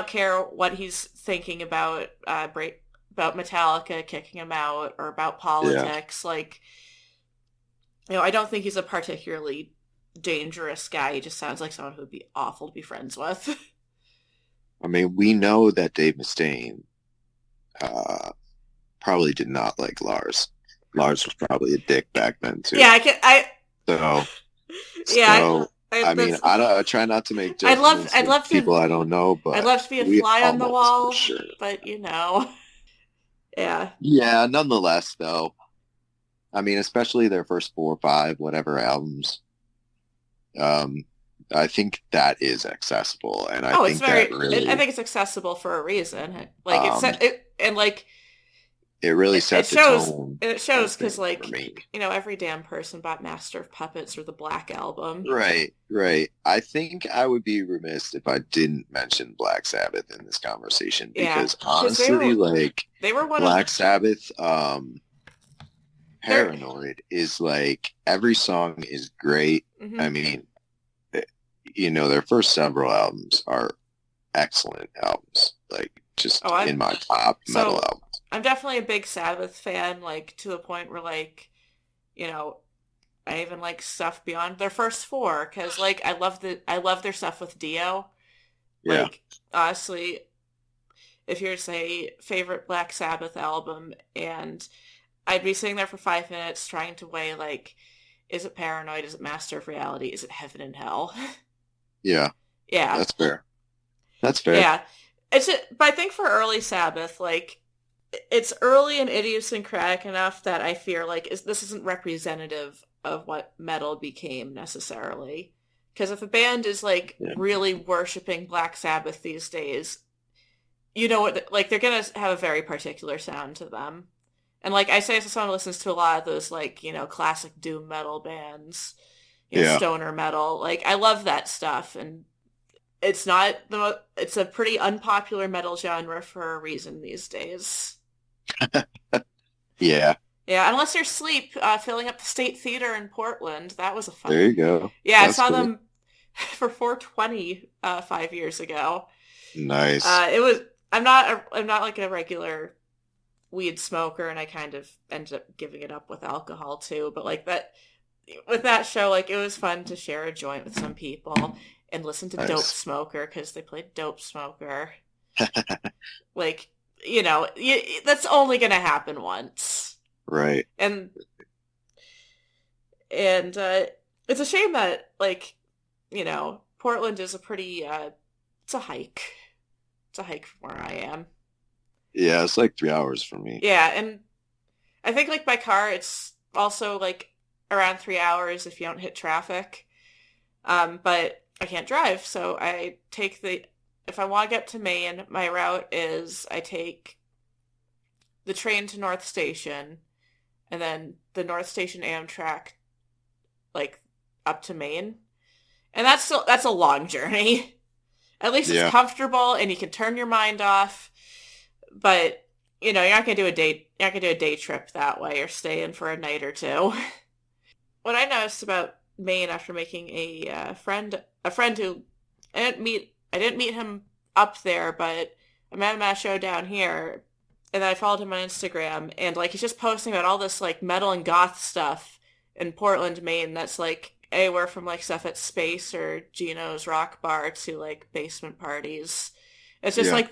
care what he's thinking about about Metallica kicking him out or about Yeah. politics. Like I don't think he's a particularly dangerous guy. He just sounds like someone who would be awful to be friends with. I mean, we know that Dave Mustaine uh, probably did not like Lars. Lars was probably a dick back then too. Yeah, I can. So, Yeah, so I mean, I try not to make I'd love. judgments I'd of love people to. I don't know, I'd but love to be a we fly all on the know this for wall, sure. but yeah, Yeah, nonetheless, though, I mean, especially their first 4 or 5, whatever albums, um, I think that is accessible, and I oh, it's think that very. I really, think it's accessible for a reason. Like um, and like it really it set the shows. tone, It I shows because think, for like me. every damn person bought Master of Puppets or the Black Album. Right, right. I think I would be remiss if I didn't mention Black Sabbath in this conversation Yeah, because because honestly, like they were one of Black Sabbath, their. Paranoid is like every song is great. I Mhm. mean, eh, their first several albums are excellent albums, like Oh, just in my top metal so albums. I'm definitely a big Sabbath fan. Like to the point where like you know I even like stuff beyond their first four because like I love their stuff with Dio. Yeah, Like honestly, if you're to say favorite Black Sabbath album, and I'd be sitting there for 5 minutes trying to weigh like, is it Paranoid? Is it Master of Reality? Is it Heaven and Hell? yeah, Yeah. That's fair. That's fair. Yeah. But I think for early Sabbath, like, it's early and idiosyncratic enough that I fear like this isn't representative of what metal became necessarily. Because if a band is like Yeah. really worshiping Black Sabbath these days, you know what? Like they're gonna have a very particular sound to them. And like I say, as someone who listens to a lot of those like classic doom metal bands, Yeah. stoner metal. Like I love that stuff, and it's not it's a pretty unpopular metal genre for a reason these days. Yeah. Yeah, unless you're Sleep, filling up the State Theater in Portland. That was a There fun. you go. Yeah, I That's saw cool. them for 420 5 years ago. Nice. It was. I'm not like a regular weed smoker, and I kind of ended up giving it up with alcohol too. But like that, with that show, like it was fun to share a joint with some people and listen to Dope Nice. Smoker because they played Dope Smoker. Like that's only gonna happen once, Right. and and it's a shame that like Portland is a pretty it's a hike. It's a hike from where I am. Yeah, it's like 3 hours for me. Yeah, and I think like by car it's also like around 3 hours if you don't hit traffic. But I can't drive, so I take the if I want to get to Maine, my route is I take the train to North Station and then the North Station Amtrak like up to Maine. And that's a long journey. At least it's Yeah. comfortable and you can turn your mind off. But you're not gonna do a day trip that way or stay in for a night or two. What I noticed about Maine after making a friend who I didn't meet him up there, but I met him at a show down here, and then I followed him on Instagram, and like he's just posting about all this like metal and goth stuff in Portland, Maine. That's like anywhere from like stuff at Space or Gino's Rock Bar to like basement parties. It's just Yeah. like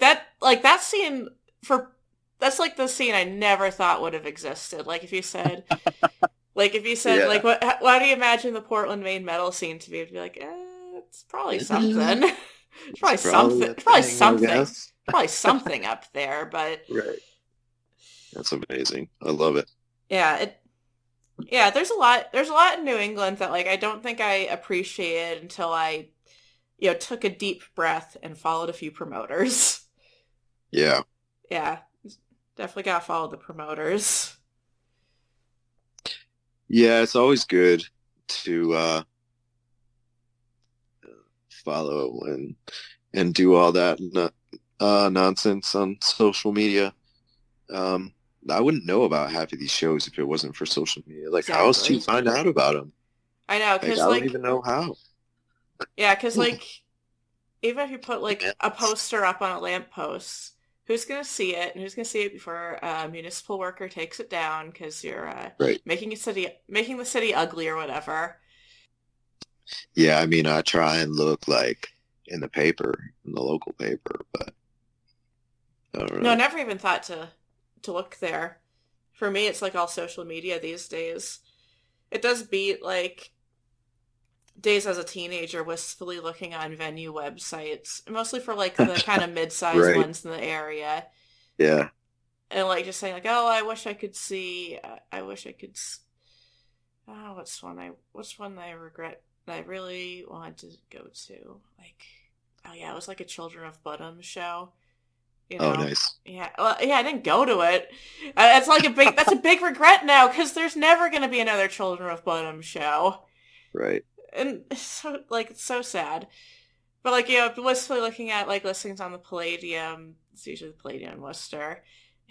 that scene for that's like the scene I never thought would have existed. Like if you said Yeah. like what do you imagine the Portland, Maine metal scene to be? It'd be like, it's probably something. It's It's probably probably something. a It's probably thing, I something. guess. Probably something up there, but Right. That's amazing. I love it. yeah, yeah, there's a lot in New England that like I don't think I appreciated until I took a deep breath and followed a few promoters. Yeah. Yeah, definitely gotta follow the promoters. Yeah, it's always good to follow and do all that nonsense on social media. Um, I wouldn't know about half of these shows if it wasn't for social media. Like, how else do you Exactly. find out about them? I know, Like, cause I don't like even know how. yeah, cause like even if you put like Yeah. a poster up on a lamppost, who's gonna see it, and who's gonna see it before a municipal worker takes it down because you're Right. making the city ugly or whatever. Yeah, I mean, I try and look like in the paper, in the local paper, but I don't No, I know. never even thought to look there. For me, it's like all social media these days. It does beat like days as a teenager wistfully looking on venue websites, mostly for like the kind of mid-sized Right. ones in the area, Yeah. and like just saying like, oh, I wish I could see, I wish I could. Oh, what's one I regret that I really wanted to go to? Like, oh yeah, it was like a Children of Bodom show. You Oh, know, nice. yeah, well, yeah, I didn't go to it. That's a big regret now because there's never gonna be another Children of Bodom show, Right. and it's so sad. But like blissfully looking at like listings on the Palladium, it's usually the Palladium in Worcester,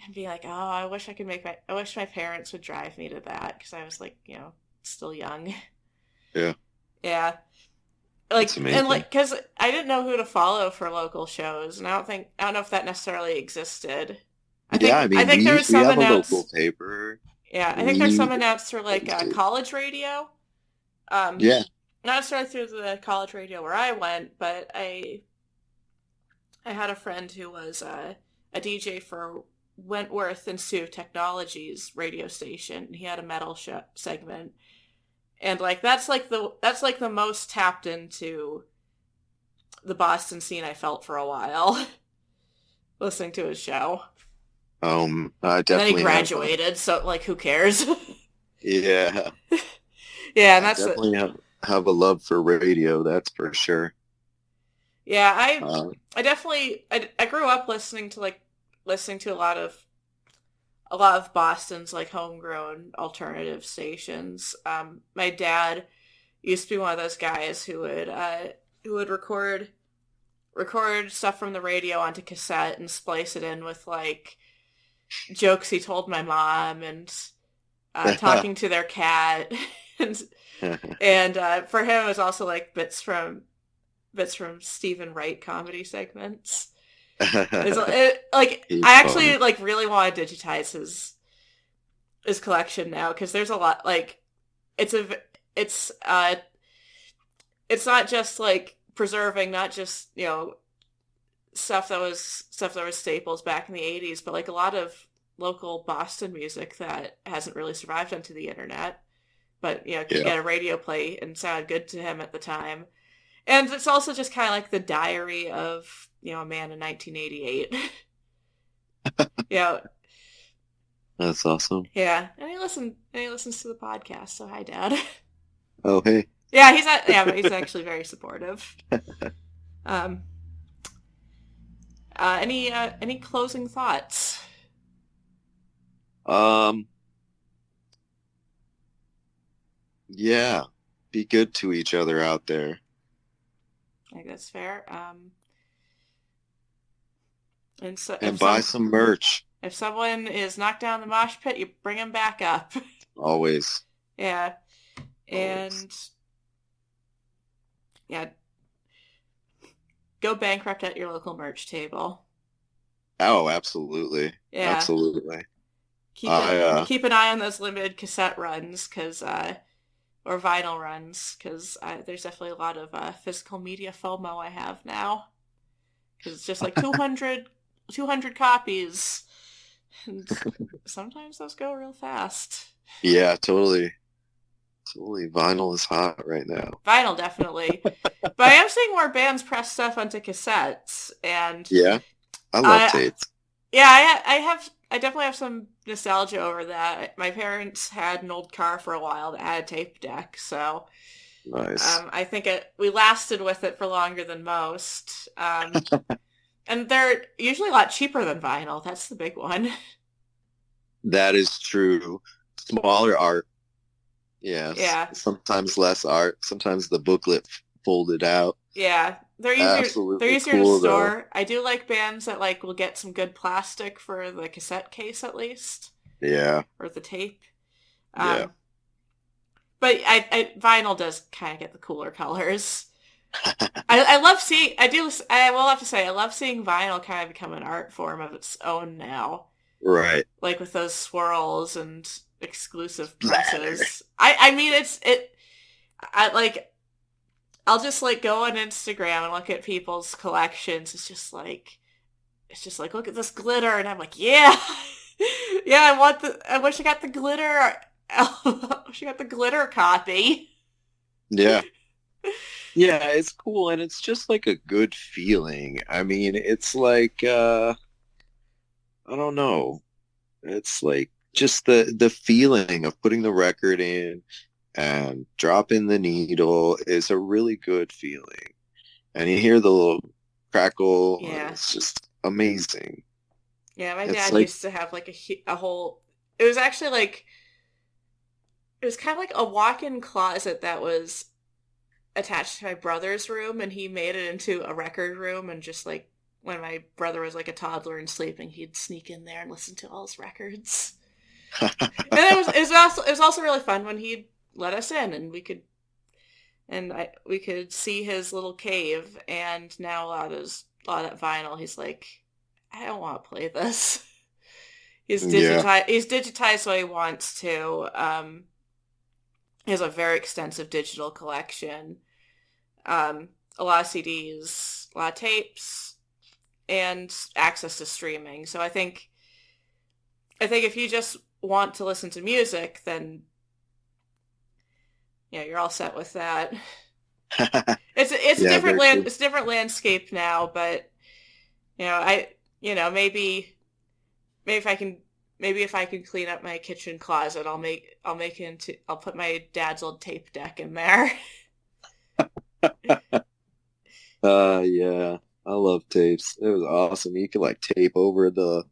and be like, oh, I wish my parents would drive me to that because I was like, still young. Yeah. Yeah, That's and amazing. like because I didn't know who to follow for local shows, and I don't know if that necessarily existed. I Yeah, think I I mean, think there was we some have a local announced. paper. Yeah, I think there's some We announced through like always do. college radio. Um, Yeah. Not necessarily through the college radio where I went, but I had a friend who was a DJ for Wentworth Institute of Technology's radio station. He had a metal segment, and like that's like the most tapped into the Boston scene I felt for a while listening to his show. I And then he definitely have. graduated, so like who cares? Yeah, Yeah, and I that's definitely have a love for radio. That's for sure. yeah, Uh, I definitely I grew up listening to a lot of Boston's like homegrown alternative stations. My dad used to be one of those guys who would record stuff from the radio onto cassette and splice it in with like jokes he told my mom and talking to their cat and for him it was also like bits from Stephen Wright comedy segments. Like He's I funny. actually like really want to digitize his collection now because there's a lot like it's a it's not just like preserving not just stuff that was staples back in the 80s, but like a lot of local Boston music that hasn't really survived onto the internet, but could Yeah. get a radio play and sound good to him at the time. And it's also just kind of like the diary of a man in 1988. Yeah, That's awesome. yeah, and he listens to the podcast. So hi, Dad. Oh, hey. Yeah, but he's actually very supportive. Um, any closing thoughts? Um, yeah. Be good to each other out there. I think that's fair. And so And buy some merch. if someone is knocked down the mosh pit, you bring them back up. Always. Yeah, Always. and yeah, go bankrupt at your local merch table. Oh, absolutely. Yeah, Absolutely. keep an eye on those limited cassette runs, or vinyl runs, because there's definitely a lot of physical media FOMO I have now. Because it's just like 200 copies. And sometimes those go real fast. Yeah, totally. Totally. Vinyl is hot right now. Vinyl, definitely. But I am seeing more bands press stuff onto cassettes. And Yeah. I love tapes. yeah, I definitely have some nostalgia over that. My parents had an old car for a while that had a tape deck, so Nice. I think we lasted with it for longer than most. And they're usually a lot cheaper than vinyl. That's the big one. That is true. Smaller art. Yes. Yeah, Sometimes less art. Sometimes the booklet folded out. yeah. They're Absolutely easier to cool though. store. I do like bands that like will get some good plastic for the cassette case at least, Yeah. or the tape. Yeah. But vinyl does kind of get the cooler colors. I love seeing. I will have to say I love seeing vinyl kind of become an art form of its own now. Right. Like with those swirls and exclusive Splatter. presses. I mean I'll just like go on Instagram and look at people's collections. It's just like look at this glitter, and I'm like, yeah. Yeah, I wish I got the glitter. I wish I got the glitter copy. Yeah. Yeah, it's cool and it's just like a good feeling. I mean, it's like I don't know. It's like just the feeling of putting the record in and dropping the needle is a really good feeling. And you hear the little crackle, and Yeah. it's just amazing. Yeah, my It's dad like, used to have like a whole. It was actually like it was kind of like a walk-in closet that was attached to my brother's room, and he made it into a record room. And just like when my brother was like a toddler and sleeping, he'd sneak in there and listen to all his records. And it was also really fun when he'd let us in, and we could see his little cave. And now a lot of that vinyl, he's like, I don't want to play this. yeah, He's digitized what he wants to. He has a very extensive digital collection. A lot of CDs, a lot of tapes, and access to streaming. So I think if you just want to listen to music, then you're all set with that. It's a Yeah, different very land. true. It's a different landscape now, but I maybe if I can maybe if I can clean up my kitchen closet, I'll put my dad's old tape deck in there. Yeah, I love tapes. It was awesome. You could like tape over the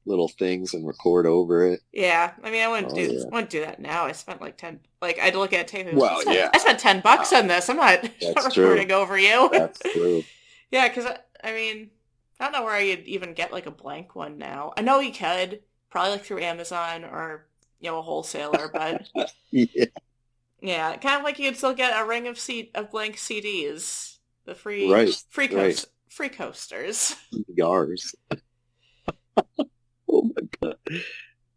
little things and record over it. Yeah, I mean, Oh yeah. I wouldn't do that now. I spent like 10. Like I'd look at tape and be like, Well, yeah. I spent $10 on this. I'm not, not That's true. recording over you. That's true. Yeah, because I mean, I don't know where you'd even get like a blank one now. I know you could probably like through Amazon or a wholesaler, but Yeah, yeah, kind of like you'd still get a ring of blank CDs, the right, right. free coasters. Cigars. Oh my God.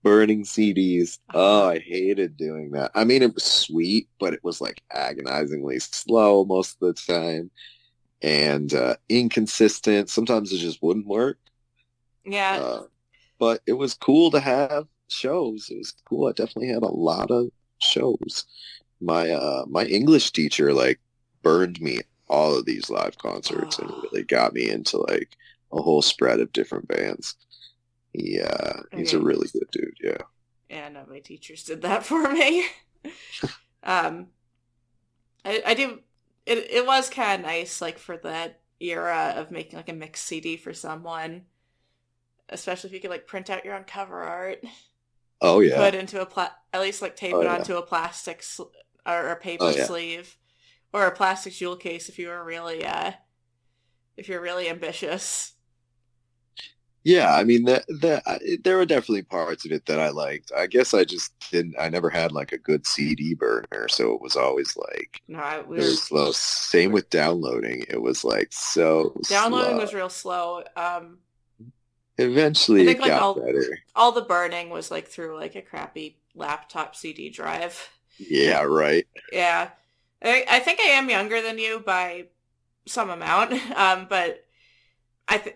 Burning CDs. Oh, I hated doing that. I mean, it was sweet, but it was like agonizingly slow most of the time and inconsistent. Sometimes it just wouldn't work. Yeah, Uh, but it was cool to have shows. It was cool. I definitely had a lot of shows. My English teacher like burned me all of these live concerts and oh, really got me into like a whole spread of different bands. He's a okay. really good dude. Yeah. Yeah, no, my teachers did that for me. um, I do. It was kind of nice, like for that era of making like a mixed CD for someone, especially if you could like print out your own cover art, Oh yeah. put into at least like tape Oh it yeah. onto a or a Oh paper yeah. sleeve, or a plastic jewel case if you're really ambitious. Yeah, I mean there were definitely parts of it that I liked. I guess I just didn't I never had like a good CD burner, so it was always like No, very slow. Same with downloading. It was like so downloading slow. was real slow. I Eventually think it like got better. all the burning was like through like a crappy laptop CD drive. Yeah, right. Yeah, I think I am younger than you by some amount, but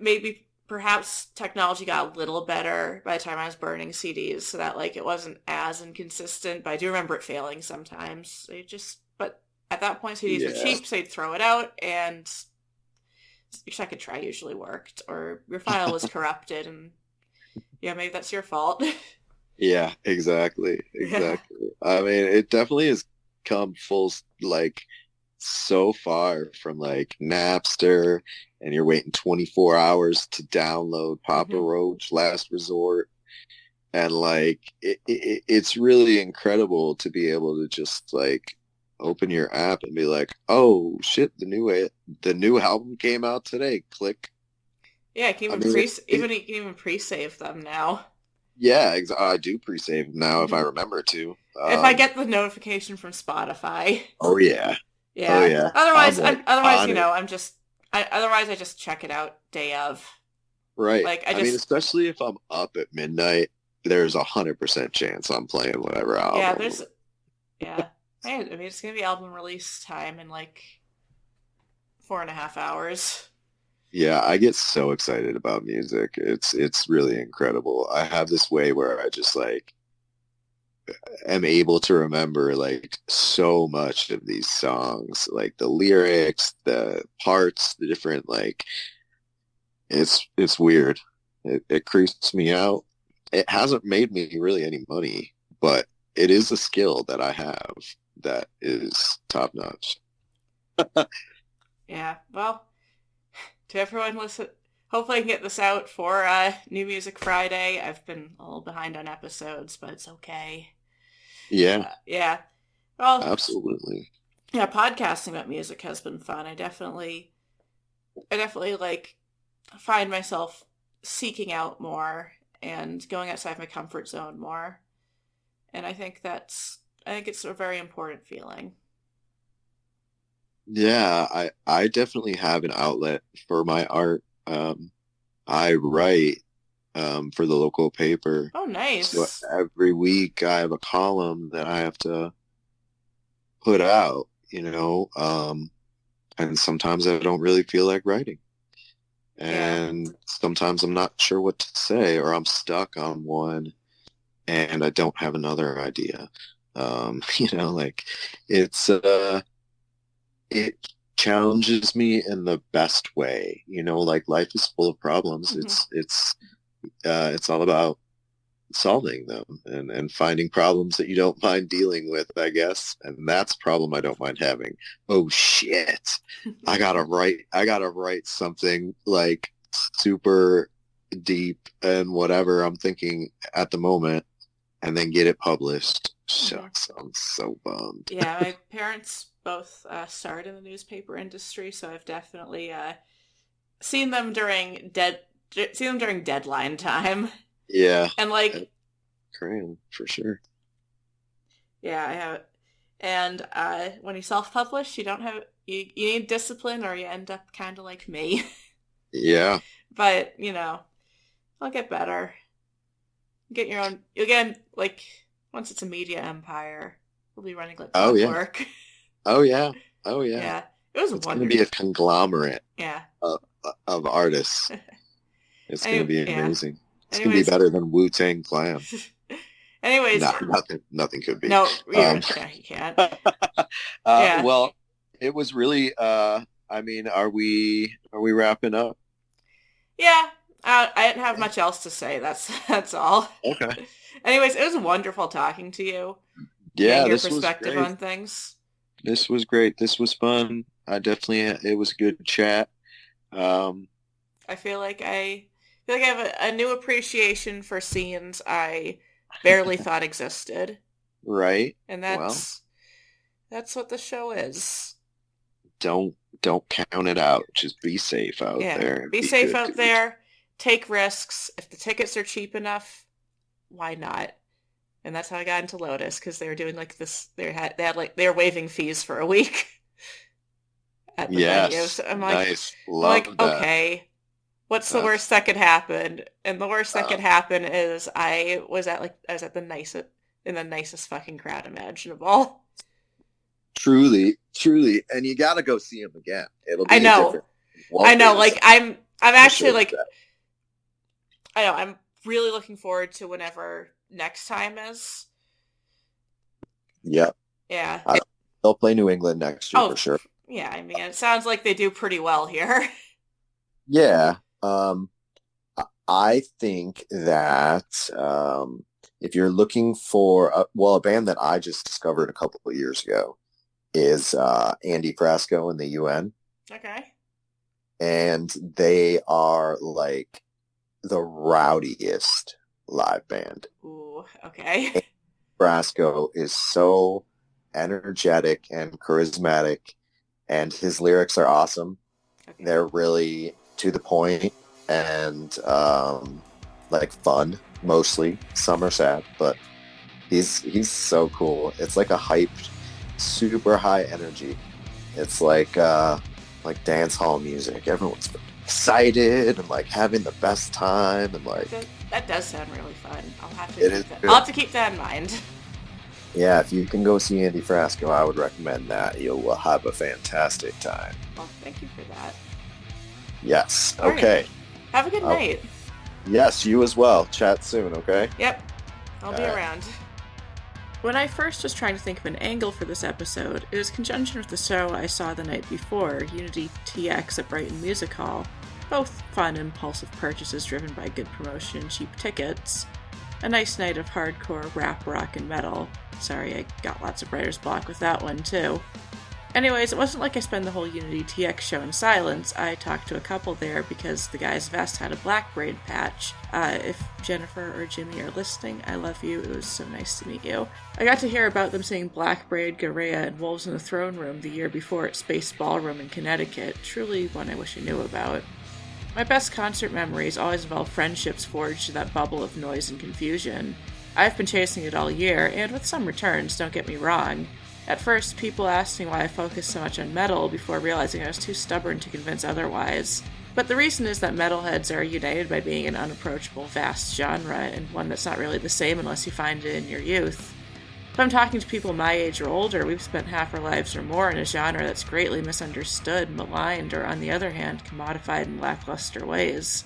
maybe perhaps technology got a little better by the time I was burning CDs, so that like it wasn't as inconsistent. But I do remember it failing sometimes. But at that point, CDs were Yeah. cheap, so you'd throw it out, and your second try usually worked, or your file was corrupted, and yeah, maybe that's your fault. Yeah, exactly. Yeah. Exactly. I mean, it definitely has come like so far from like Napster and you're waiting 24 hours to download Papa Hmm. Roach Last Resort. And like it's really incredible to be able to just like open your app and be like, "Oh shit, the new album came out today." Click. Yeah, I mean, you can even pre-save them now. yeah, I do pre-save now if I remember to. If I get the notification from Spotify. Oh yeah. Oh Yeah. yeah. I'm like Otherwise, on it. otherwise I just check it out day of. Right. Like I I mean, just especially if I'm up at midnight, there's 100% chance I'm playing whatever yeah, album. there's yeah. I mean it's gonna be album release time in like 4.5 hours. Yeah, I get so excited about music. It's really incredible. I have this way where I just like am able to remember like so much of these songs, like the lyrics, the parts, the different like it's weird. It creeps me out. It hasn't made me really any money, but it is a skill that I have that is top notch. Yeah. Well, to everyone listen, hopefully I can get this out for New Music Friday. I've been a little behind on episodes, but it's okay. Yeah, Yeah. Well, absolutely. yeah, podcasting about music has been fun. I definitely like find myself seeking out more and going outside my comfort zone more. And I think it's a very important feeling. Yeah, I definitely have an outlet for my art. I write for the local paper. Oh, So nice. every week I have a column that I have to put out, and sometimes I don't really feel like writing. Yeah. And sometimes I'm not sure what to say or I'm stuck on one and I don't have another idea. Like it's it challenges me in the best way. Like life is full of problems. Mm-hmm. It's all about solving them and finding problems that you don't mind dealing with, I guess. And that's a problem I don't mind having. Oh shit. I gotta write something like super deep and whatever I'm thinking at the moment and then get it published. Shucks, I'm so bummed. Yeah, my parents both starred in the newspaper industry, so I've definitely seen them during deadline time. Yeah. And like, Crayon, for sure. yeah, I have. And when you self-publish, you don't have you need discipline, or you end up kind of like me. Yeah. But I'll get better. Get your own. Again, like once it's a media empire, we'll be running like Oh yeah. work. Oh yeah. Oh yeah. Yeah, it was It's wonderful. going to be a conglomerate Yeah. of artists. It's going to be amazing. It's going to be better than Wu-Tang Clan. Anyways, nothing could be. No, you can't. Yeah. Well, it was really. I mean, are we wrapping up? Yeah, I didn't have much else to say. That's all. Okay. Anyways, it was wonderful talking to you. Yeah, your this perspective was great. on things. This was great. This was fun. It was a good chat. I feel like I have a new appreciation for scenes I barely thought existed. Right. And that's what the show is. Don't count it out. Just be safe out there. Be safe out there. Take risks. If the tickets are cheap enough, why not? And that's how I got into Lotus, because they were doing like this. They were waiving fees for a week at the venue. So I'm like, nice. Love that. Okay, what's the worst that could happen? And the worst that could happen is I was at the nicest fucking crowd imaginable. Truly, and you got to go see him again. It'll be I know. Like I'm actually like, I know. I'm really looking forward to whenever next time is. Yep. Yeah. They'll play New England next year for sure. Yeah, I mean, it sounds like they do pretty well here. Yeah. I think that if you're looking for a band that I just discovered a couple of years ago is Andy Frasco and the UN. Okay. And they are like the rowdiest live band. Ooh, okay. And Frasco is so energetic and charismatic, and his lyrics are awesome. Okay. They're really to the point and like fun, mostly. Some are sad, but he's so cool. It's like a hyped, super high energy. It's like dance hall music. Everyone's excited and like having the best time, and like that does sound really fun. I'll have to keep that in mind. Yeah, if you can go see Andy Frasco, I would recommend that. You'll have a fantastic time. Well, thank you for that. Yes. All okay. Right. Have a good night. Yes, you as well. Chat soon, okay? Yep. I'll be around. When I first was trying to think of an angle for this episode, it was in conjunction with the show I saw the night before, Unity TX at Brighton Music Hall. Both fun, impulsive purchases driven by good promotion and cheap tickets. A nice night of hardcore rap, rock, and metal. Sorry, I got lots of writer's block with that one, too. Anyways, it wasn't like I spent the whole Unity TX show in silence. I talked to a couple there because the guy's vest had a black braid patch. If Jennifer or Jimmy are listening, I love you. It was so nice to meet you. I got to hear about them singing Black Braid, Garea, and Wolves in the Throne Room the year before at Space Ballroom in Connecticut. Truly one I wish I knew about. My best concert memories always involve friendships forged in that bubble of noise and confusion. I've been chasing it all year, and with some returns, don't get me wrong. At first, people asked me why I focused so much on metal before realizing I was too stubborn to convince otherwise. But the reason is that metalheads are united by being an unapproachable, vast genre, and one that's not really the same unless you find it in your youth. If I'm talking to people my age or older, we've spent half our lives or more in a genre that's greatly misunderstood, maligned, or on the other hand, commodified in lackluster ways.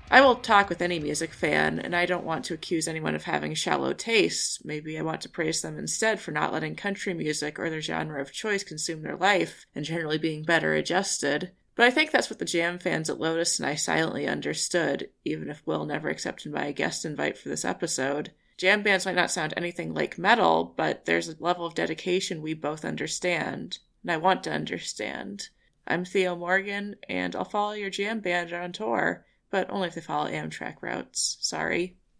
I will talk with any music fan, and I don't want to accuse anyone of having shallow tastes. Maybe I want to praise them instead for not letting country music or their genre of choice consume their life, and generally being better adjusted. But I think that's what the jam fans at Lotus and I silently understood, even if Will never accepted my guest invite for this episode. Jam bands might not sound anything like metal, but there's a level of dedication we both understand, and I want to understand. I'm Theo Morgan, and I'll follow your jam band on tour, but only if they follow Amtrak routes. Sorry.